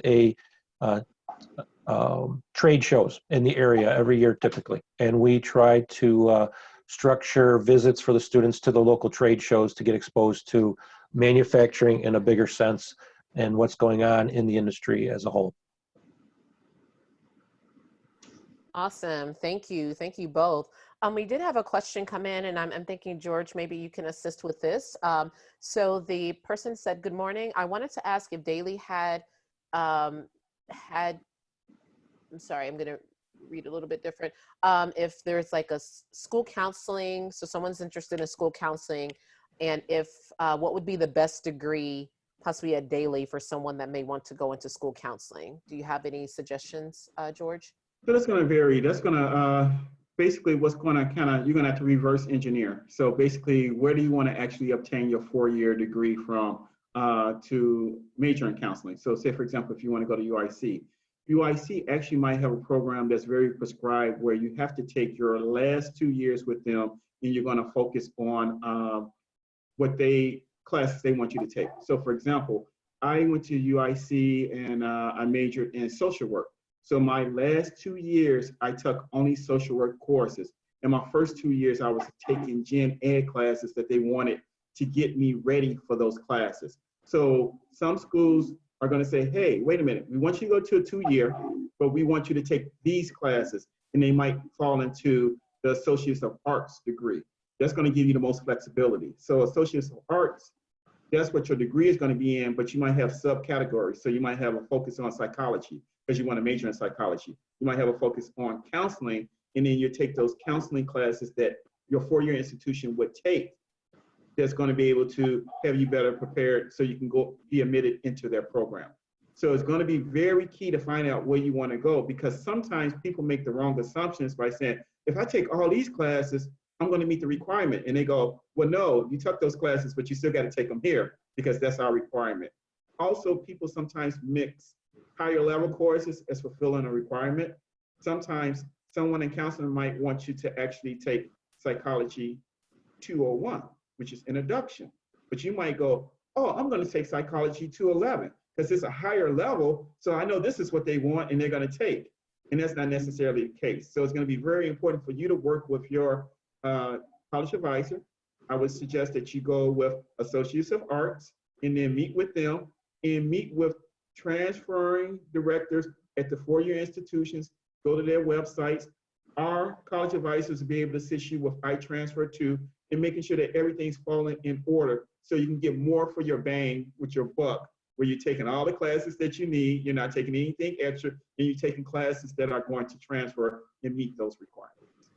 trade shows in the area every year typically. And we try to structure visits for the students to the local trade shows to get exposed to manufacturing in a bigger sense and what's going on in the industry as a whole. Awesome. Thank you. Thank you both. We did have a question come in, and I'm thinking, George, maybe you can assist with this. So the person said, good morning. I wanted to ask if Daly had, I'm sorry, I'm going to read a little bit different. If there's like a school counseling, so someone's interested in school counseling, and if, what would be the best degree possibly at Daly for someone that may want to go into school counseling? Do you have any suggestions, George? So that's going to vary. That's going to basically what's going to you're going to have to reverse engineer. So basically, where do you want to actually obtain your 4-year degree from to major in counseling? So say, for example, if you want to go to UIC, UIC actually might have a program that's very prescribed where you have to take your last 2 years with them and you're going to focus on what classes they want you to take. So for example, I went to UIC and I majored in social work. So my last 2 years, I took only social work courses. In my first 2 years, I was taking gen ed classes that they wanted to get me ready for those classes. So some schools are going to say, hey, wait a minute, we want you to go to a 2-year, but we want you to take these classes. And they might fall into the Associates of Arts degree. That's going to give you the most flexibility. So Associates of Arts, that's what your degree is going to be in, but you might have subcategories. So you might have a focus on psychology because you want to major in psychology. You might have a focus on counseling, and then you take those counseling classes that your 4-year institution would take that's going to be able to have you better prepared so you can go be admitted into their program. So it's going to be very key to find out where you want to go, because sometimes people make the wrong assumptions by saying, if I take all these classes, I'm going to meet the requirement. And they go, well, no, you took those classes, but you still got to take them here because that's our requirement. Also, people sometimes mix higher level courses as fulfilling a requirement. Sometimes someone in counseling might want you to actually take Psychology 201, which is introduction. But you might go, oh, I'm going to take Psychology 211 because it's a higher level. So I know this is what they want and they're going to take. And that's not necessarily the case. So it's going to be very important for you to work with your college advisor. I would suggest that you go with Associates of Arts and then meet with them and meet with transferring directors at the four-year institutions, go to their websites. Our college advisors will be able to assist you with I-Transfer to, and making sure that everything's falling in order so you can get more for your bang with your buck, where you're taking all the classes that you need, you're not taking anything extra, and you're taking classes that are going to transfer and meet those requirements.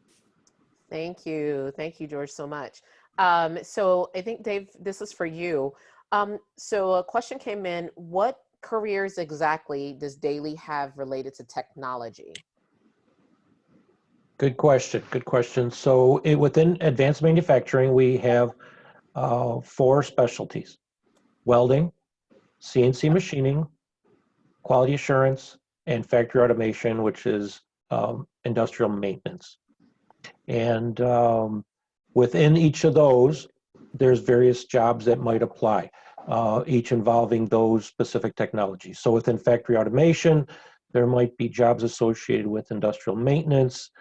Thank you. Thank you, George, so much. So I think, Dave, this is for you. So a question came in, what careers exactly does Daley have related to technology? Good question. Good question. So within advanced manufacturing, we have 4 specialties: welding, CNC machining, quality assurance, and factory automation, which is industrial maintenance. And within each of those, there's various jobs that might apply, each involving those specific technologies. So within factory automation, there might be jobs associated with industrial maintenance,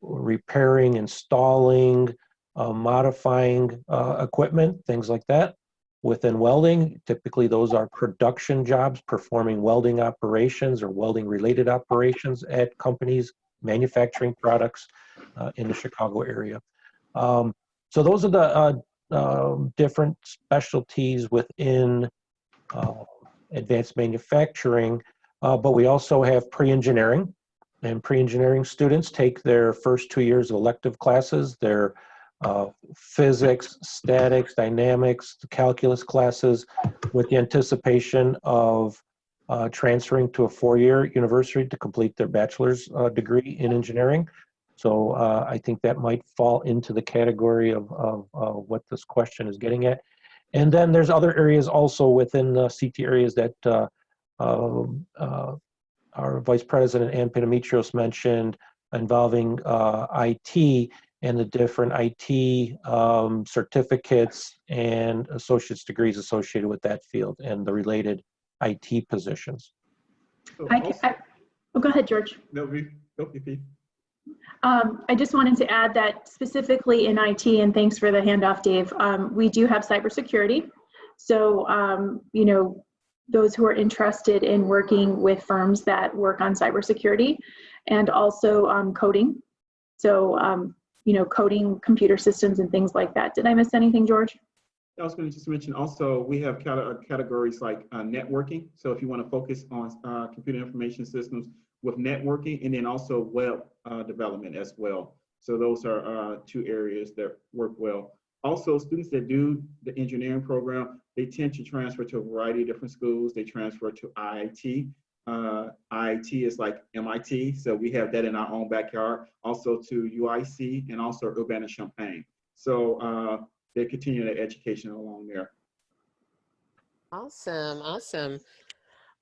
repairing, installing, modifying equipment, things like that. Within welding, typically those are production jobs, performing welding operations or welding related operations at companies manufacturing products in the Chicago area. So those are the different specialties within advanced manufacturing, but we also have pre-engineering, and pre-engineering students take their first 2 years of elective classes, their physics, statics, dynamics, calculus classes, with the anticipation of transferring to a 4-year university to complete their bachelor's degree in engineering. So I think that might fall into the category of what this question is getting at. And then there's other areas also within the CT areas that our Vice President Ann Panamitrios mentioned, involving IT and the different IT certificates and associate's degrees associated with that field and the related IT positions. Oh, go ahead, George. No, VP. I just wanted to add that specifically in IT, and thanks for the handoff, Dave, we do have cybersecurity. So, you know, those who are interested in working with firms that work on cybersecurity, and also coding. So, you know, coding computer systems and things like that. Did I miss anything, George? I was going to just mention also, we have categories like networking. So if you want to focus on computer information systems with networking, and then also web development as well. So those are 2 areas that work well. Also, students that do the engineering program, they tend to transfer to a variety of different schools. They transfer to IIT. IIT is like MIT, so we have that in our own backyard. Also to UIC and also Urbana-Champaign. So they continue their education along there. Awesome, awesome.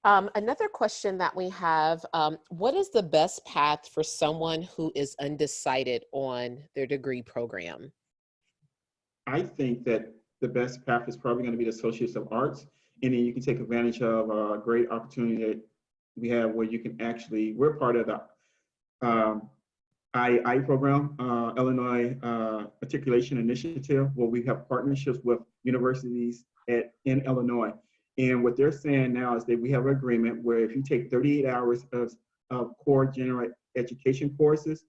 Another question that we have, what is the best path for someone who is undecided on their degree program? I think that the best path is probably going to be the Associates of Arts, and then you can take advantage of a great opportunity that we have where you can actually, we're part of the IEI program, Illinois Articulation Initiative, where we have partnerships with universities in Illinois. And what they're saying now is that we have an agreement where if you take 38 hours of core general education courses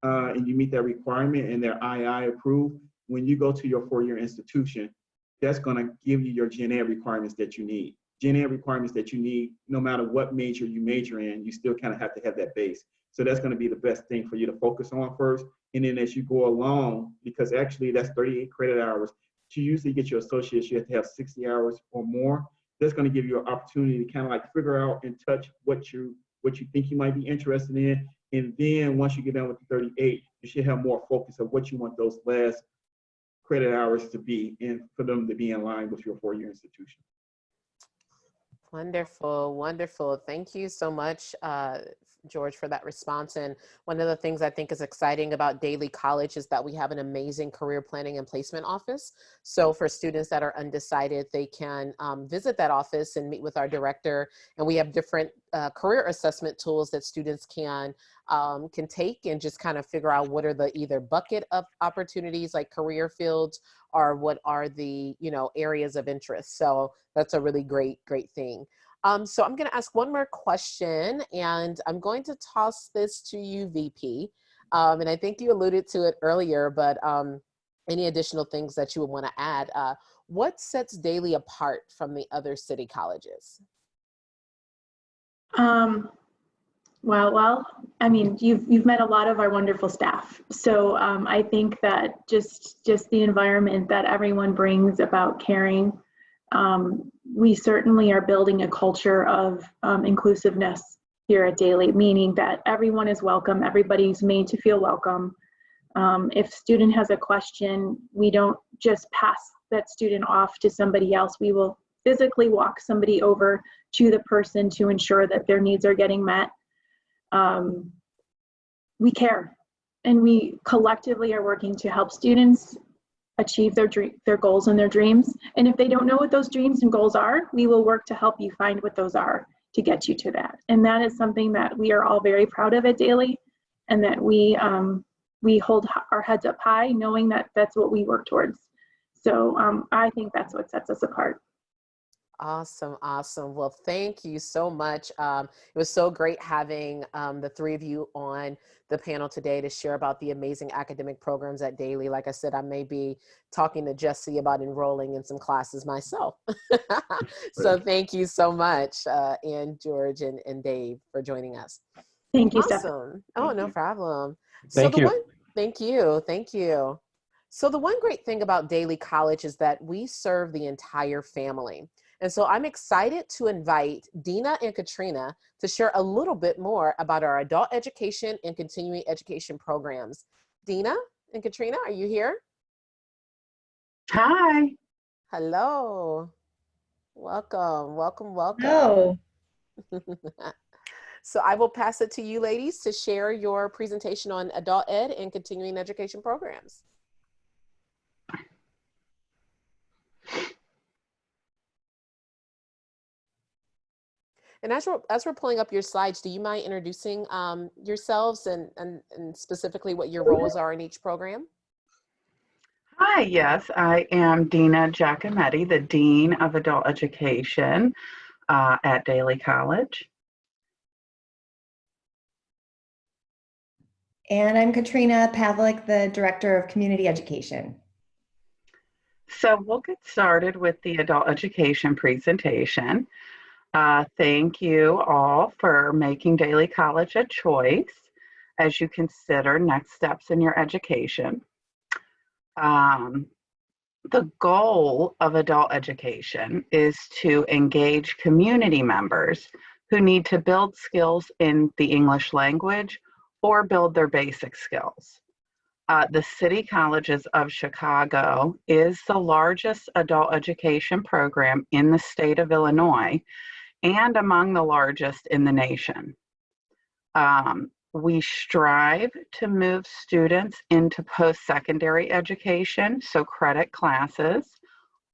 and you meet that requirement and they're IEI approved, when you go to your 4-year institution, that's going to give you your Gen Ed requirements that you need. Gen Ed requirements that you need, no matter what major you major in, you still kind of have to have that base. So that's going to be the best thing for you to focus on first. And then as you go along, because actually that's 38 credit hours, to usually get your associates, you have to have 60 hours or more. That's going to give you an opportunity to kind of like figure out and touch what you think you might be interested in. And then once you get done with the 38, you should have more focus of what you want those last credit hours to be, and for them to be in line with your 4-year institution. Wonderful, wonderful. Thank you so much, George, for that response. And one of the things I think is exciting about Daley College is that we have an amazing career planning and placement office. So for students that are undecided, they can visit that office and meet with our director. And we have different career assessment tools that students can take and just kind of figure out what are the either bucket of opportunities like career fields, or what are the, you know, areas of interest. So that's a really great thing. So I'm going to ask one more question, and I'm going to toss this to you, VP. And I think you alluded to it earlier, but any additional things that you would want to add? What sets Daley apart from the other city colleges? Well, I mean, you've met a lot of our wonderful staff. So I think that just the environment that everyone brings about caring, we certainly are building a culture of inclusiveness here at Daley, meaning that everyone is welcome, everybody's made to feel welcome. If a student has a question, we don't just pass that student off to somebody else. We will physically walk somebody over to the person to ensure that their needs are getting met. We care, and we collectively are working to help students achieve their goals and their dreams. And if they don't know what those dreams and goals are, we will work to help you find what those are to get you to that. And that is something that we are all very proud of at Daley, and that we hold our heads up high, knowing that that's what we work towards. So I think that's what sets us apart. Awesome, awesome. Well, thank you so much. It was so great having the three of you on the panel today to share about the amazing academic programs at Daley. Like I said, I may be talking to Jesse about enrolling in some classes myself. So thank you so much, and George and Dave, for joining us. Thank you, Awesome. Oh, no problem. Thank you. Thank you. Thank you. So the one great thing about Daley College is that we serve the entire family. And so I'm excited to invite Dina and Katrina to share a little bit more about our adult education and continuing education programs. Dina and Katrina, are you here? Hi. Hello. Welcome, welcome, welcome. Hello. So I will pass it to you ladies to share your presentation on adult ed and continuing education programs. And as we're pulling up your slides, do you mind introducing yourselves and specifically what your roles are in each program? Hi, yes, I am Dina Giacometti, the Dean of Adult Education at Daley College. And I'm Katrina Pavlik, the Director of Community Education. So we'll get started with the adult education presentation. Thank you all for making Daley College a choice as you consider next steps in your education. The goal of adult education is to engage community members who need to build skills in the English language or build their basic skills. The City Colleges of Chicago is the largest adult education program in the state of Illinois and among the largest in the nation. We strive to move students into post-secondary education, so credit classes,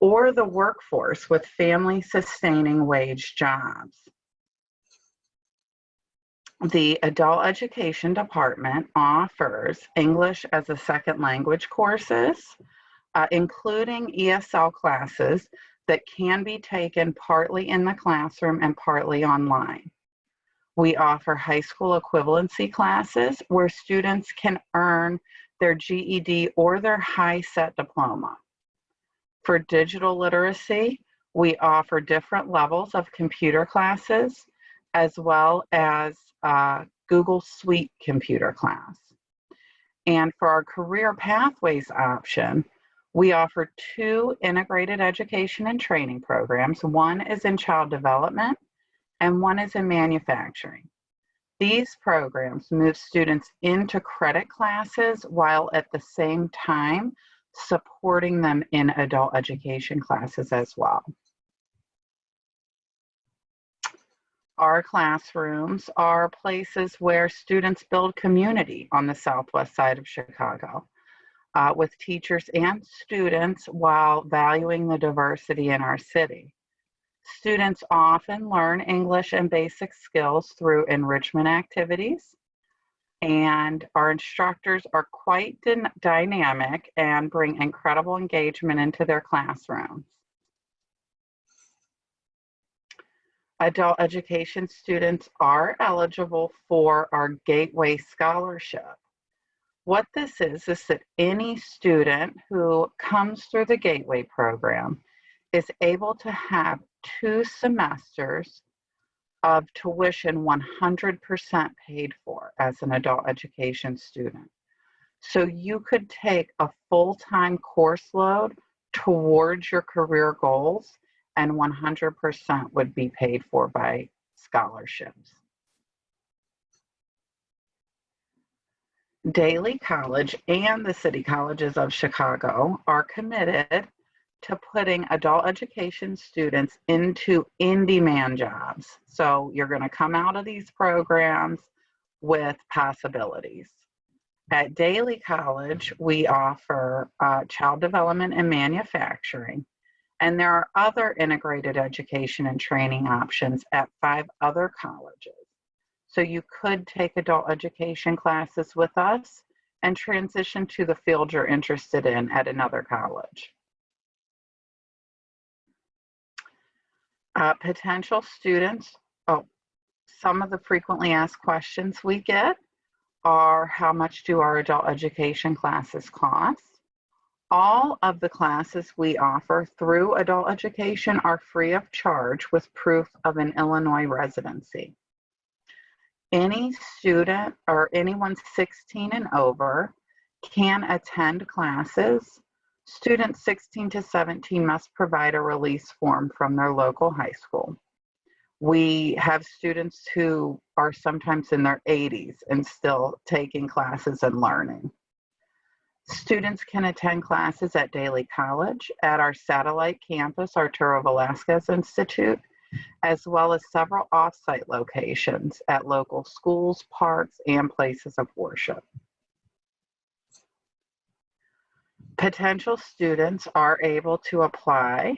or the workforce with family-sustaining wage jobs. The Adult Education Department offers English as a second language courses, including ESL classes that can be taken partly in the classroom and partly online. We offer high school equivalency classes where students can earn their GED or their high-set diploma. For digital literacy, we offer different levels of computer classes as well as Google Suite computer class. And for our career pathways option, we offer 2 integrated education and training programs. One is in child development and one is in manufacturing. These programs move students into credit classes while at the same time supporting them in adult education classes as well. Our classrooms are places where students build community on the southwest side of Chicago with teachers and students while valuing the diversity in our city. Students often learn English and basic skills through enrichment activities, and our instructors are quite dynamic and bring incredible engagement into their classrooms. Adult education students are eligible for our Gateway Scholarship. What this is that any student who comes through the Gateway program is able to have 2 semesters of tuition 100% paid for as an adult education student. So you could take a full-time course load towards your career goals, and 100% would be paid for by scholarships. Daley College and the City Colleges of Chicago are committed to putting adult education students into in-demand jobs. So you're going to come out of these programs with possibilities. At Daley College, we offer child development and manufacturing, and there are other integrated education and training options at 5 other colleges. So you could take adult education classes with us and transition to the field you're interested in at another college. Potential students, some of the frequently asked questions we get are, how much do our adult education classes cost? All of the classes we offer through adult education are free of charge with proof of an Illinois residency. Any student or anyone 16 and over can attend classes. Students 16 to 17 must provide a release form from their local high school. We have students who are sometimes in their 80s and still taking classes and learning. Students can attend classes at Daley College, at our satellite campus, Arturo Velasquez Institute, as well as several off-site locations at local schools, parks, and places of worship. Potential students are able to apply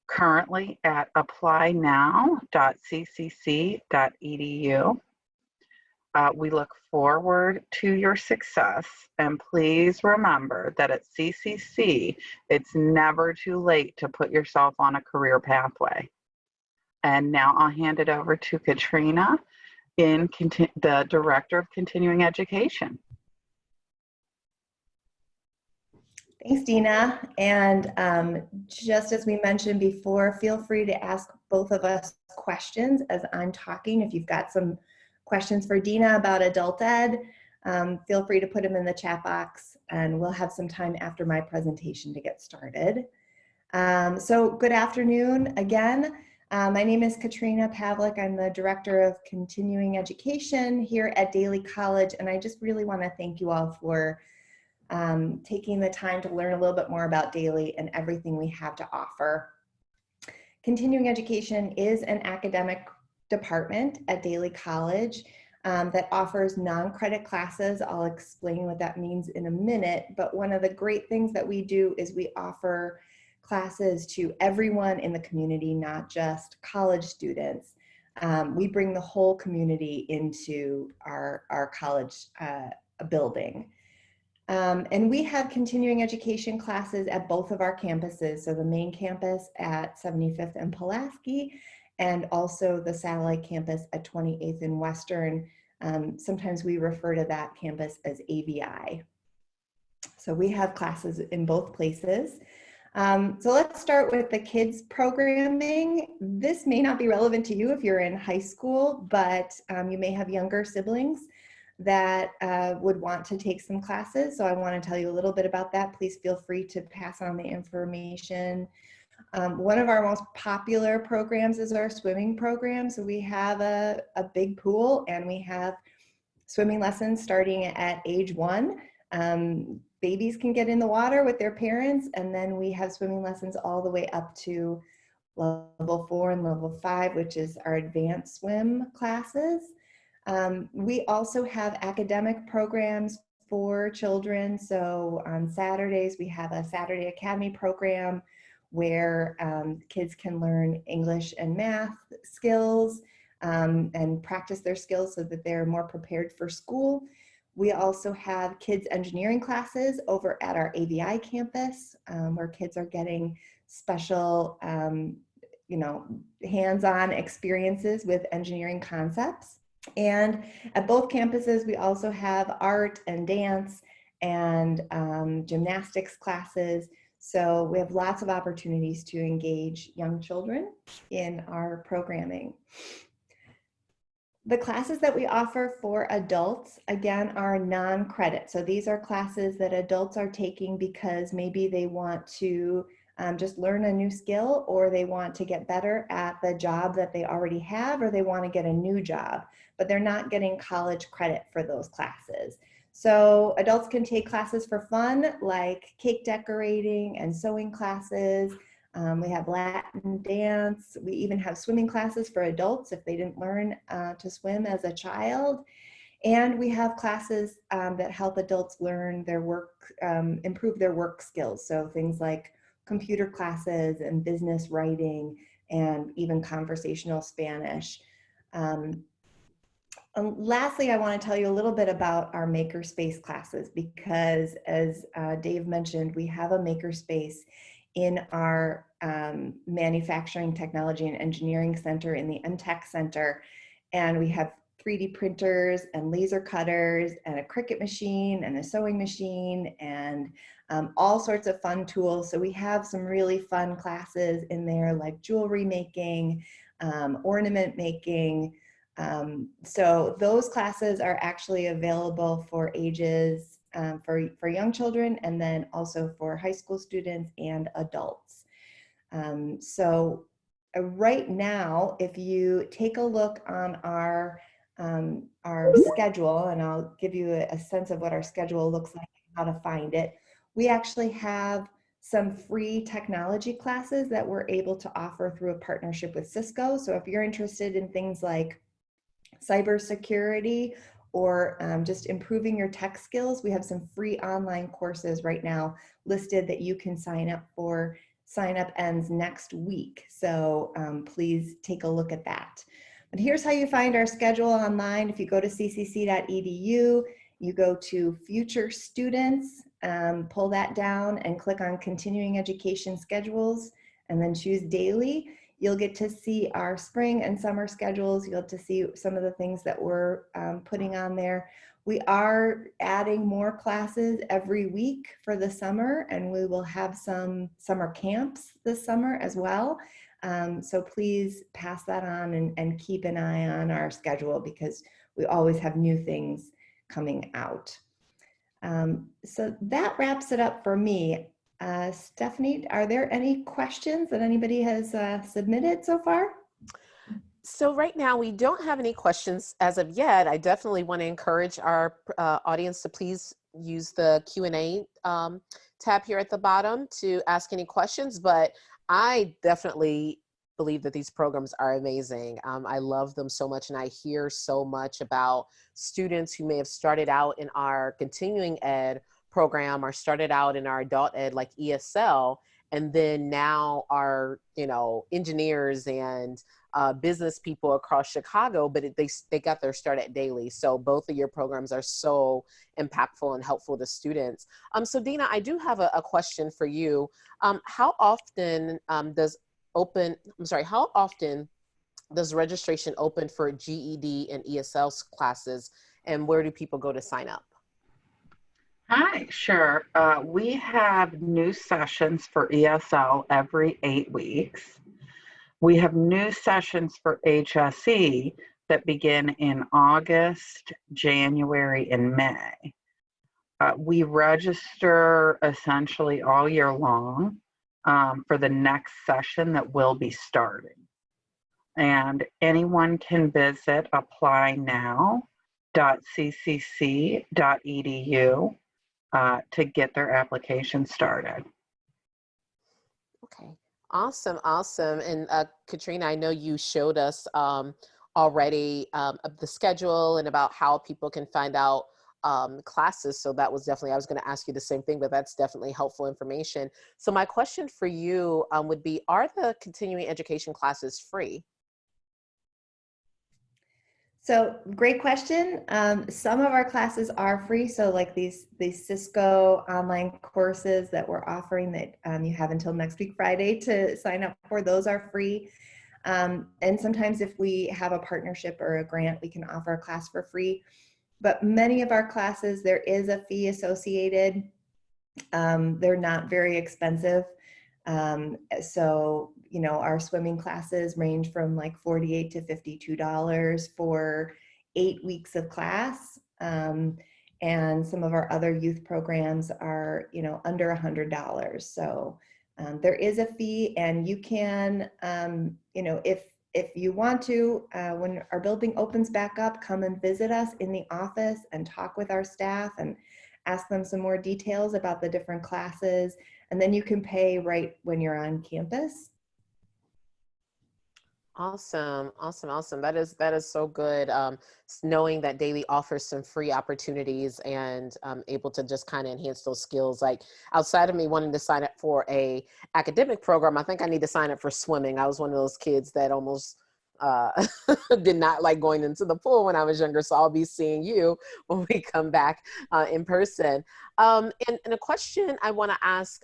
currently at applynow.ccc.edu. We look forward to your success, and please remember that at CCC, it's never too late to put yourself on a career pathway. And now I'll hand it over to Katrina, the Director of Continuing Education. Thanks, Dina. And just as we mentioned before, feel free to ask both of us questions as I'm talking. If you've got some questions for Dina about adult ed, feel free to put them in the chat box, and we'll have some time after my presentation to get started. So good afternoon again. My name is Katrina Pavlik. I'm the Director of Continuing Education here at Daley College, and I just really want to thank you all for taking the time to learn a little bit more about Daley and everything we have to offer. Continuing education is an academic department at Daley College that offers non-credit classes. I'll explain what that means in a minute, but one of the great things that we do is we offer classes to everyone in the community, not just college students. We bring the whole community into our college building. And we have continuing education classes at both of our campuses. So the main campus at 75th and Pulaski, and also the satellite campus at 28th and Western. Sometimes we refer to that campus as AVI. So we have classes in both places. So let's start with the kids programming. This may not be relevant to you if you're in high school, but you may have younger siblings that would want to take some classes. So I want to tell you a little bit about that. Please feel free to pass on the information. One of our most popular programs is our swimming program. So we have a big pool, and we have swimming lessons starting at age 1. Babies can get in the water with their parents, and then we have swimming lessons all the way up to level 4 and level 5, which is our advanced swim classes. We also have academic programs for children. So on Saturdays, we have a Saturday Academy program where kids can learn English and math skills and practice their skills so that they're more prepared for school. We also have kids engineering classes over at our AVI campus where kids are getting special hands-on experiences with engineering concepts. And at both campuses, we also have art and dance and gymnastics classes. So we have lots of opportunities to engage young children in our programming. The classes that we offer for adults, again, are non-credit. So these are classes that adults are taking because maybe they want to just learn a new skill, or they want to get better at the job that they already have, or they want to get a new job, but they're not getting college credit for those classes. So adults can take classes for fun, like cake decorating and sewing classes. We have Latin dance. We even have swimming classes for adults if they didn't learn to swim as a child. And we have classes that help adults learn their work, improve their work skills. So things like computer classes and business writing and even conversational Spanish. Lastly, I want to tell you a little bit about our Makerspace classes, because as Dave mentioned, we have a Makerspace in our Manufacturing, Technology, and Engineering Center in the MTech Center. And we have 3D printers and laser cutters and a Cricut machine and a sewing machine and all sorts of fun tools. So we have some really fun classes in there, like jewelry making, ornament making. So those classes are actually available for ages for young children, and then also for high school students and adults. Right now, if you take a look on our schedule, and I'll give you a sense of what our schedule looks like, how to find it, we actually have some free technology classes that we're able to offer through a partnership with Cisco. So if you're interested in things like cybersecurity or just improving your tech skills, we have some free online courses right now listed that you can sign up for. Sign up ends next week, so please take a look at that. But here's how you find our schedule online. If you go to ccc.edu, you go to Future Students, pull that down and click on Continuing Education Schedules, and then choose Daily. You'll get to see our spring and summer schedules. You'll get to see some of the things that we're putting on there. We are adding more classes every week for the summer, and we will have some summer camps this summer as well. So please pass that on and keep an eye on our schedule, because we always have new things coming out. So that wraps it up for me. Stephanie, are there any questions that anybody has submitted so far? So right now we don't have any questions as of yet. I definitely want to encourage our audience to please use the Q&A tab here at the bottom to ask any questions, but I definitely believe that these programs are amazing. I love them so much, and I hear so much about students who may have started out in our continuing ed program or started out in our adult ed like ESL, and then now are, engineers and business people across Chicago, but they got their start at Daly. So both of your programs are so impactful and helpful to students. So Dina, I do have a question for you. How often does registration open for GED and ESL classes, and where do people go to sign up? Hi, sure. We have new sessions for ESL every 8 weeks. We have new sessions for HSE that begin in August, January, and May. We register essentially all year long for the next session that will be starting. And anyone can visit applynow.ccc.edu to get their application started. Okay, awesome. And Katrina, I know you showed us already the schedule and about how people can find out classes. So that was definitely, I was going to ask you the same thing, but that's definitely helpful information. So my question for you would be, are the continuing education classes free? So great question. Some of our classes are free. So like these Cisco online courses that we're offering that you have until next week, Friday, to sign up for, those are free. And sometimes if we have a partnership or a grant, we can offer a class for free. But many of our classes, there is a fee associated. They're not very expensive. So, you know, our swimming classes range from like $48 to $52 for 8 weeks of class. And some of our other youth programs are, you know, under $100. So there is a fee, and you can, you know, if you want to, when our building opens back up, come and visit us in the office and talk with our staff and ask them some more details about the different classes. And then you can pay right when you're on campus. Awesome, awesome, awesome. That is so good. Knowing that Daly offers some free opportunities and able to just kind of enhance those skills. Like outside of me wanting to sign up for a academic program, I think I need to sign up for swimming. I was one of those kids that almost did not like going into the pool when I was younger. So I'll be seeing you when we come back in person. And a question I want to ask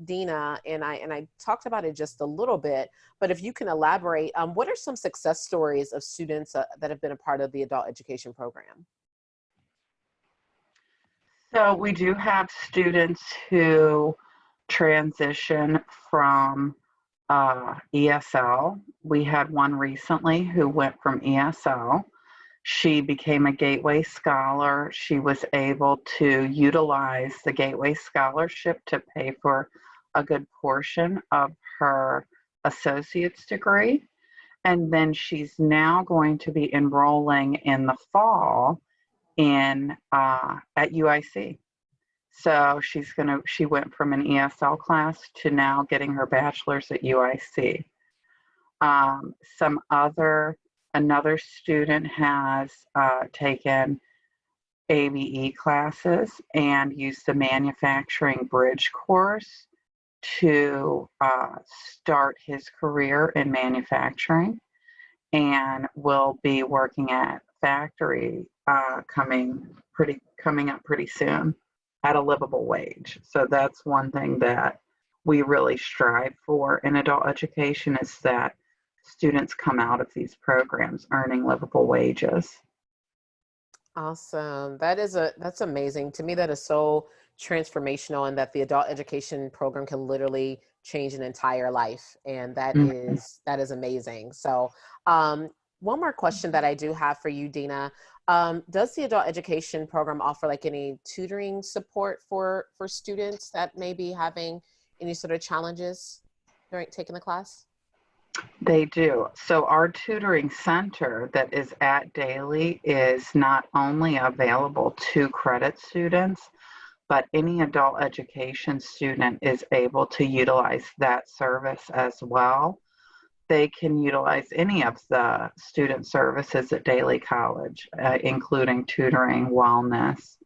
Dina, and I talked about it just a little bit, but if you can elaborate, what are some success stories of students that have been a part of the adult education program? So we do have students who transition from ESL. We had one recently who went from ESL. She became a Gateway Scholar. She was able to utilize the Gateway Scholarship to pay for a good portion of her associate's degree. And then she's now going to be enrolling in the fall in at UIC. So she went from an ESL class to now getting her bachelor's at UIC. Another student has taken ABE classes and used the manufacturing bridge course to start his career in manufacturing, and will be working at factory coming up pretty soon at a livable wage. So that's one thing that we really strive for in adult education, is that students come out of these programs earning livable wages. Awesome. That's amazing. To me, that is so transformational, and that the adult education program can literally change an entire life. And that is amazing. So one more question that I do have for you, Dina. Does the adult education program offer like any tutoring support for students that may be having any sort of challenges during taking the class? They do. So our tutoring center that is at Daly is not only available to credit students, but any adult education student is able to utilize that service as well. They can utilize any of the student services at Daley College, including tutoring, wellness,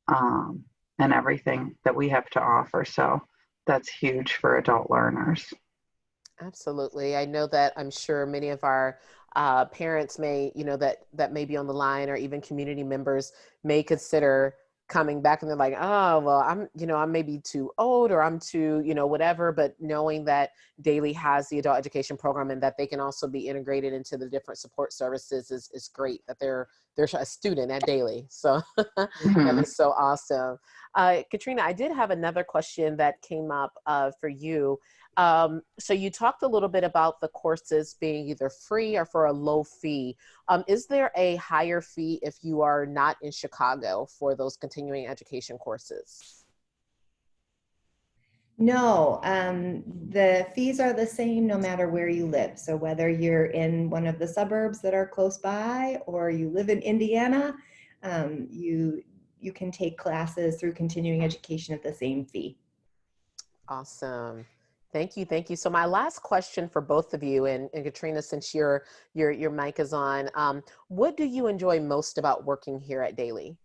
and everything that we have to offer. So that's huge for adult learners. Absolutely. I know that I'm sure many of our parents may, that may be on the line, or even community members may consider coming back, and they're like, oh, well, I'm maybe too old, or I'm too, whatever. But knowing that Daly has the adult education program, and that they can also be integrated into the different support services is great, that they're a student at Daly. So that is so awesome. Katrina, I did have another question that came up for you. So you talked a little bit about the courses being either free or for a low fee. Is there a higher fee if you are not in Chicago for those continuing education courses? No, the fees are the same no matter where you live. So whether you're in one of the suburbs that are close by, or you live in Indiana, you can take classes through continuing education at the same fee. Awesome. Thank you. Thank you. So my last question for both of you, and Katrina, since your mic is on, what do you enjoy most about working here at Daly?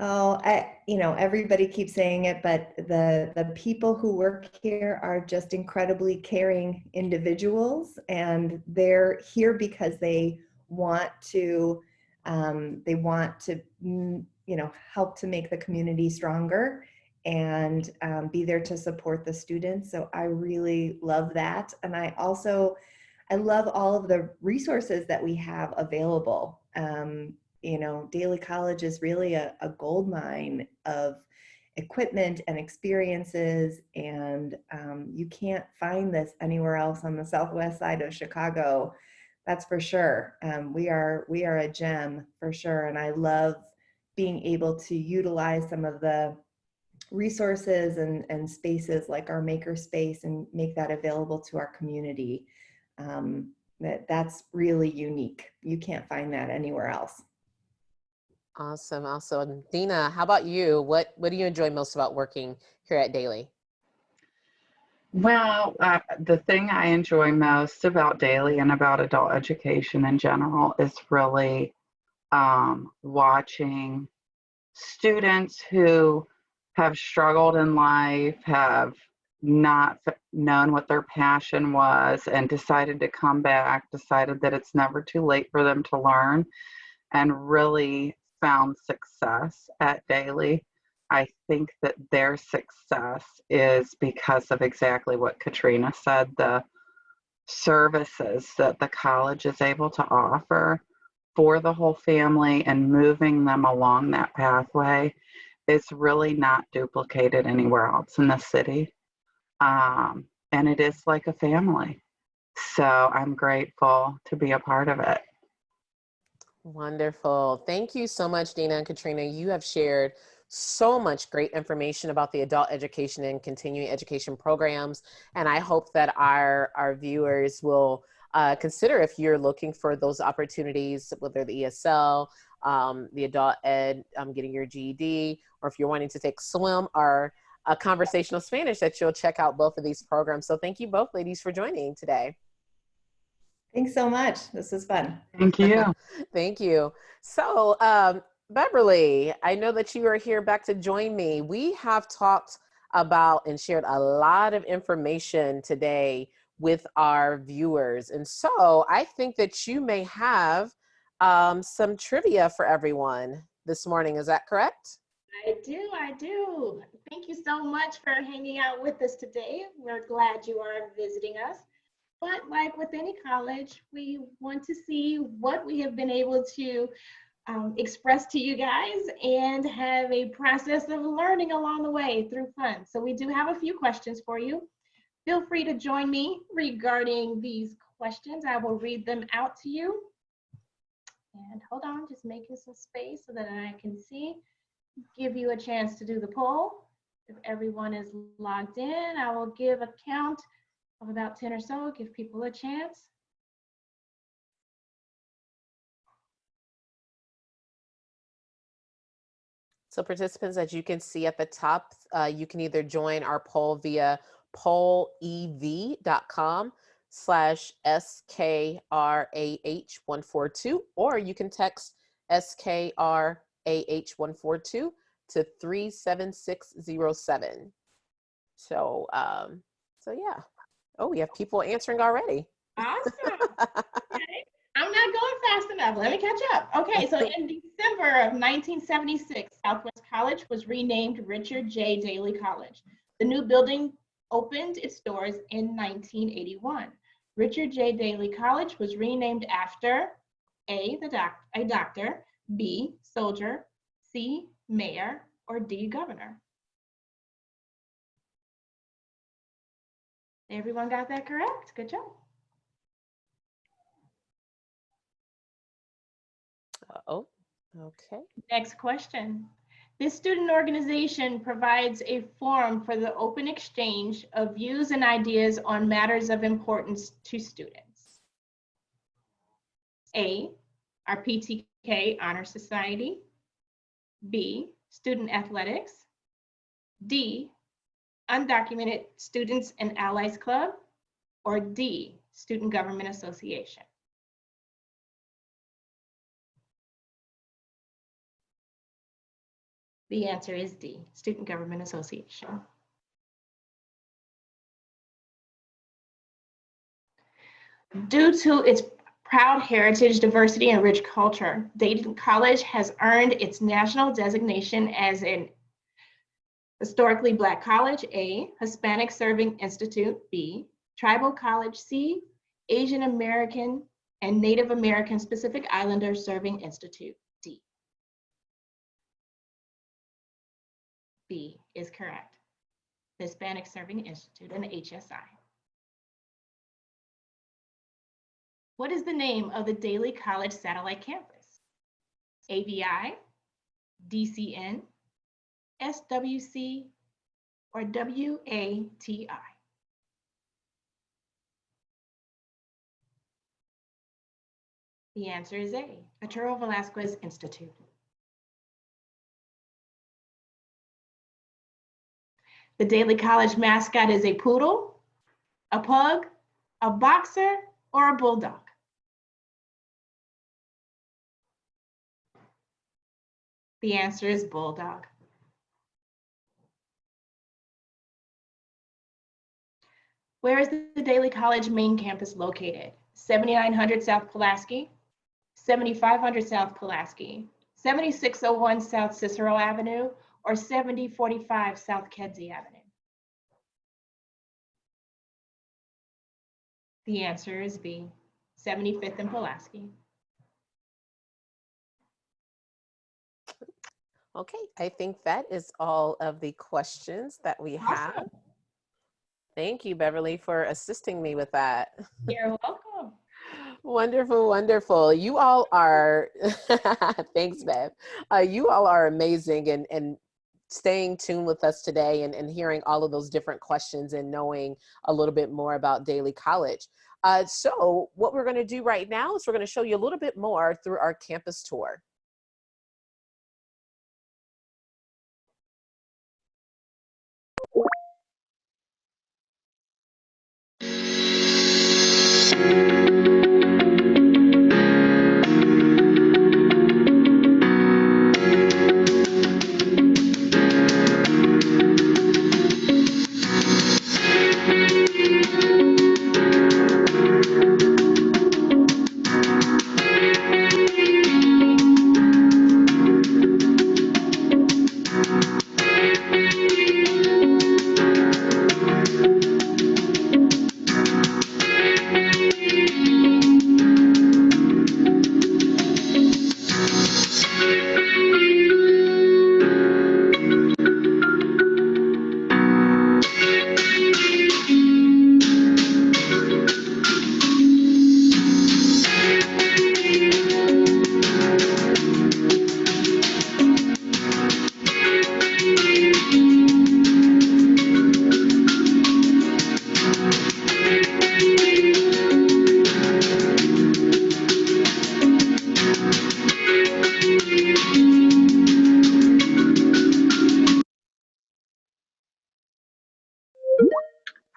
Oh, everybody keeps saying it, but the people who work here are just incredibly caring individuals, and they're here because they want to help to make the community stronger and be there to support the students. So I really love that. And I love all of the resources that we have available. Daley College is really a gold mine of equipment and experiences, and you can't find this anywhere else on the southwest side of Chicago. That's for sure. We are a gem for sure, and I love being able to utilize some of the resources and spaces like our Makerspace and make that available to our community. That's really unique. You can't find that anywhere else. Awesome, awesome. Dina, how about you? What do you enjoy most about working here at Daley? Well, the thing I enjoy most about Daley and about adult education in general is really watching students who have struggled in life, have not known what their passion was, and decided to come back, decided that it's never too late for them to learn, and really found success at Daley. I think that their success is because of exactly what Katrina said, the services that the college is able to offer for the whole family and moving them along that pathway is really not duplicated anywhere else in the city. And it is like a family. So I'm grateful to be a part of it. Wonderful. Thank you so much, Dina and Katrina. You have shared so much great information about the adult education and continuing education programs. And I hope that our viewers will consider, if you're looking for those opportunities, whether the ESL, the adult ed, getting your GED, or if you're wanting to take swim or a conversational Spanish, that you'll check out both of these programs. So thank you both ladies for joining today. Thanks so much. This was fun. Thank you. Thank you. So, Beverly, I know that you are here back to join me. We have talked about and shared a lot of information today with our viewers. And so I think that you may have some trivia for everyone this morning. Is that correct? I do. Thank you so much for hanging out with us today. We're glad you are visiting us. But like with any college, we want to see what we have been able to express to you guys and have a process of learning along the way through fun. So we do have a few questions for you. Feel free to join me regarding these questions. I will read them out to you. And hold on, just making some space so that I can see. Give you a chance to do the poll. If everyone is logged in, I will give a count of about 10 or so, give people a chance. So participants, as you can see at the top, you can either join our poll via pollev.com/SKRAH142, or you can text SKRAH142 to 37607. So yeah. Oh, we have people answering already. Awesome. Okay. I'm not going fast enough. Let me catch up. Okay, so in December of 1976, Southwest College was renamed Richard J. Daley College. The new building opened its doors in 1981. Richard J. Daley College was renamed after A, a doctor, B, soldier, C, mayor, or D, governor. Everyone got that correct? Good job. Oh, okay. Next question. This student organization provides a forum for the open exchange of views and ideas on matters of importance to students. A, our PTK Honor Society. B, Student Athletics. D, Undocumented Students and Allies Club, or D, Student Government Association. The answer is D, Student Government Association. Due to its proud heritage, diversity, and rich culture, Daley College has earned its national designation as an historically Black college, A, Hispanic Serving Institute, B, Tribal College, C, Asian American and Native American Pacific Islander Serving Institute, D. B is correct. The Hispanic Serving Institute, an HSI. What is the name of the Daley College satellite campus? AVI, DCN, SWC, or WATI? The answer is A, Arturo Velasquez Institute. The Daley College mascot is a poodle, a pug, a boxer, or a bulldog? The answer is bulldog. Where is the Daley College main campus located? 7900 South Pulaski, 7500 South Pulaski, 7601 South Cicero Avenue, or 7045 South Kedzie Avenue? The answer is B, 75th and Pulaski. Okay, I think that is all of the questions that we have. Awesome. Thank you, Beverly, for assisting me with that. You're welcome. Wonderful, wonderful. You all are, thanks, Bev. You all are amazing and staying tuned with us today and hearing all of those different questions and knowing a little bit more about Daley College. So what we're gonna do right now is we're gonna show you a little bit more through our campus tour.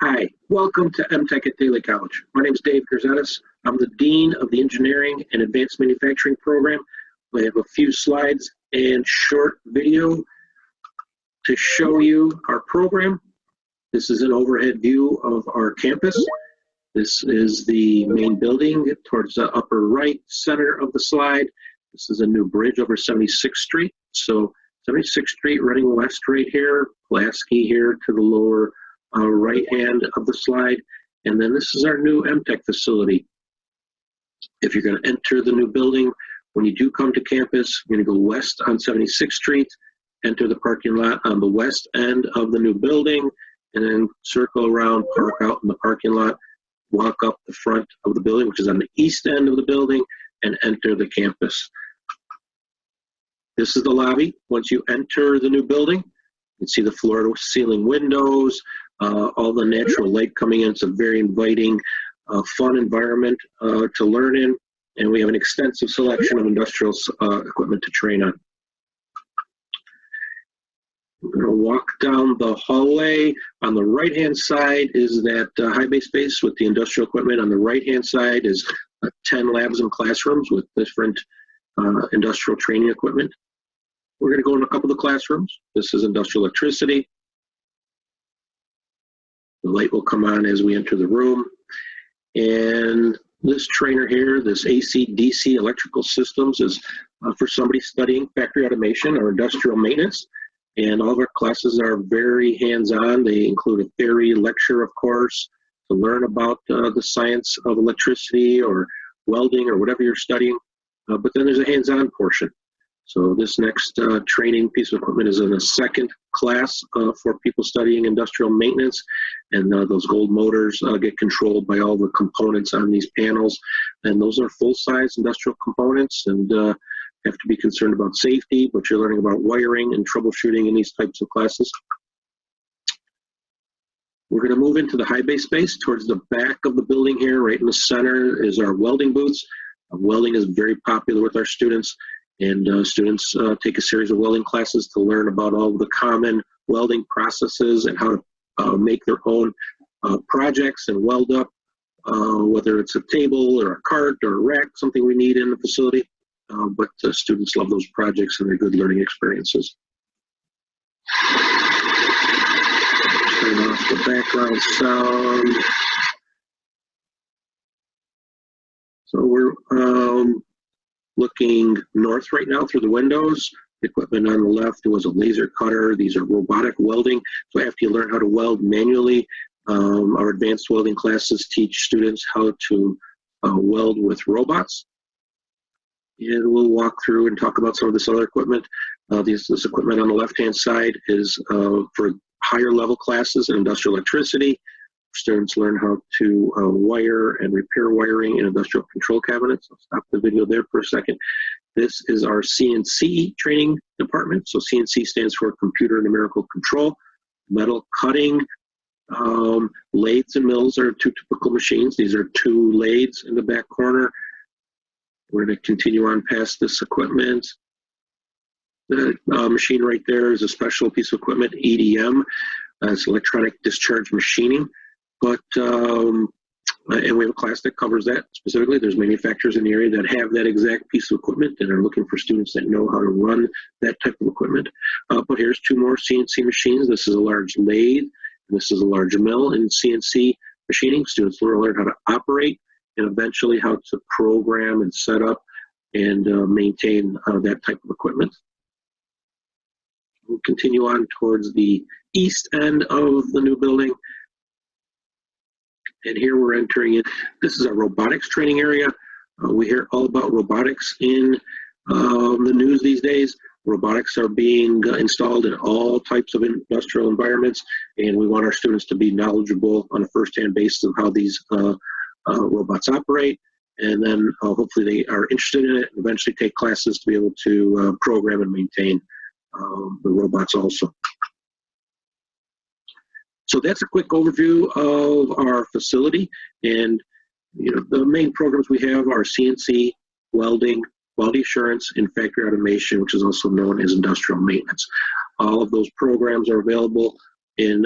Hi, welcome to MTech at Daley College. My name is Dave Gerzetis. I'm the Dean of the Engineering and Advanced Manufacturing Program. We have a few slides and short video to show you our program. This is an overhead view of our campus. This is the main building towards the upper right center of the slide. This is a new bridge over 76th Street. So 76th Street running west right here, Pulaski here to the lower right hand of the slide. And then this is our new MTech facility. If you're going to enter the new building, when you do come to campus, you're going to go west on 76th Street, enter the parking lot on the west end of the new building, and then circle around, park out in the parking lot, walk up the front of the building, which is on the east end of the building, and enter the campus. This is the lobby. Once you enter the new building, you can see the floor-to-ceiling windows, all the natural light coming in. It's a very inviting, fun environment to learn in, and we have an extensive selection of industrial equipment to train on. We're going to walk down the hallway. On the right-hand side is that high bay space with the industrial equipment. On the right-hand side is 10 labs and classrooms with different industrial training equipment. We're going to go in a couple of the classrooms. This is industrial electricity. The light will come on as we enter the room. And this trainer here, this AC/DC electrical systems, is for somebody studying factory automation or industrial maintenance. And all of our classes are very hands-on. They include a theory lecture, of course, to learn about the science of electricity or welding or whatever you're studying. But then there's a hands-on portion. So this next training piece of equipment is in a second class for people studying industrial maintenance. And those gold motors get controlled by all the components on these panels. And those are full-size industrial components and have to be concerned about safety, but you're learning about wiring and troubleshooting in these types of classes. We're going to move into the high bay space. Towards the back of the building here, right in the center, is our welding booths. Welding is very popular with our students, and students take a series of welding classes to learn about all of the common welding processes and how to make their own projects and weld up, whether it's a table or a cart or a rack, something we need in the facility. But students love those projects and they're good learning experiences. Turn off the background sound. So we're looking north right now through the windows. The equipment on the left was a laser cutter. These are robotic welding. So after you learn how to weld manually, our advanced welding classes teach students how to weld with robots. And we'll walk through and talk about some of this other equipment. This equipment on the left-hand side is for higher level classes in industrial electricity. Students learn how to wire and repair wiring in industrial control cabinets. I'll stop the video there for a second. This is our CNC Training Department. So CNC stands for Computer Numerical Control. Metal cutting, lathes and mills are two typical machines. These are two lathes in the back corner. We're going to continue on past this equipment. The machine right there is a special piece of equipment, EDM. It's electronic discharge machining. But, and we have a class that covers that specifically. There's manufacturers in the area that have that exact piece of equipment and are looking for students that know how to run that type of equipment. But here's two more CNC machines. This is a large lathe, and this is a large mill in CNC machining. Students learn how to operate and eventually how to program and set up and maintain that type of equipment. We'll continue on towards the east end of the new building. And here we're entering it. This is a robotics training area. We hear all about robotics in the news these days. Robotics are being installed in all types of industrial environments, and we want our students to be knowledgeable on a first-hand basis of how these robots operate, and then hopefully they are interested in it and eventually take classes to be able to program and maintain the robots also. So that's a quick overview of our facility, and the main programs we have are CNC, welding, quality assurance, and factory automation, which is also known as industrial maintenance. All of those programs are available in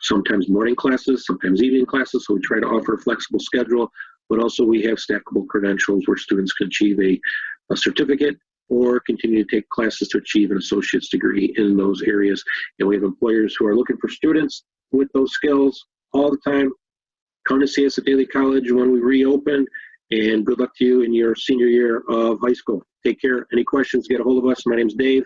sometimes morning classes, sometimes evening classes, so we try to offer a flexible schedule, but also we have stackable credentials where students can achieve a certificate or continue to take classes to achieve an associate's degree in those areas. And we have employers who are looking for students with those skills all the time. Come to see us at Daley College when we reopen, and good luck to you in your senior year of high school. Take care. Any questions, get a hold of us. My name's Dave.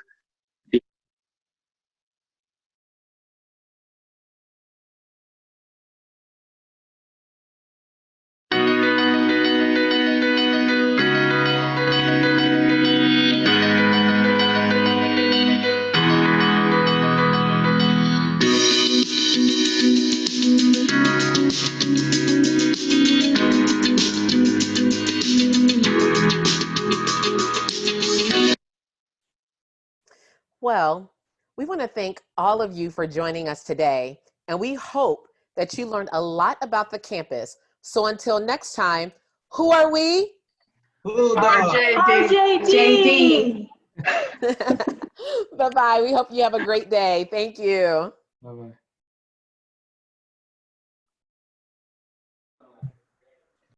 Well, we want to thank all of you for joining us today, and we hope that you learned a lot about the campus. So until next time, who are we? RJD. Bye-bye. We hope you have a great day. Thank you. Bye-bye.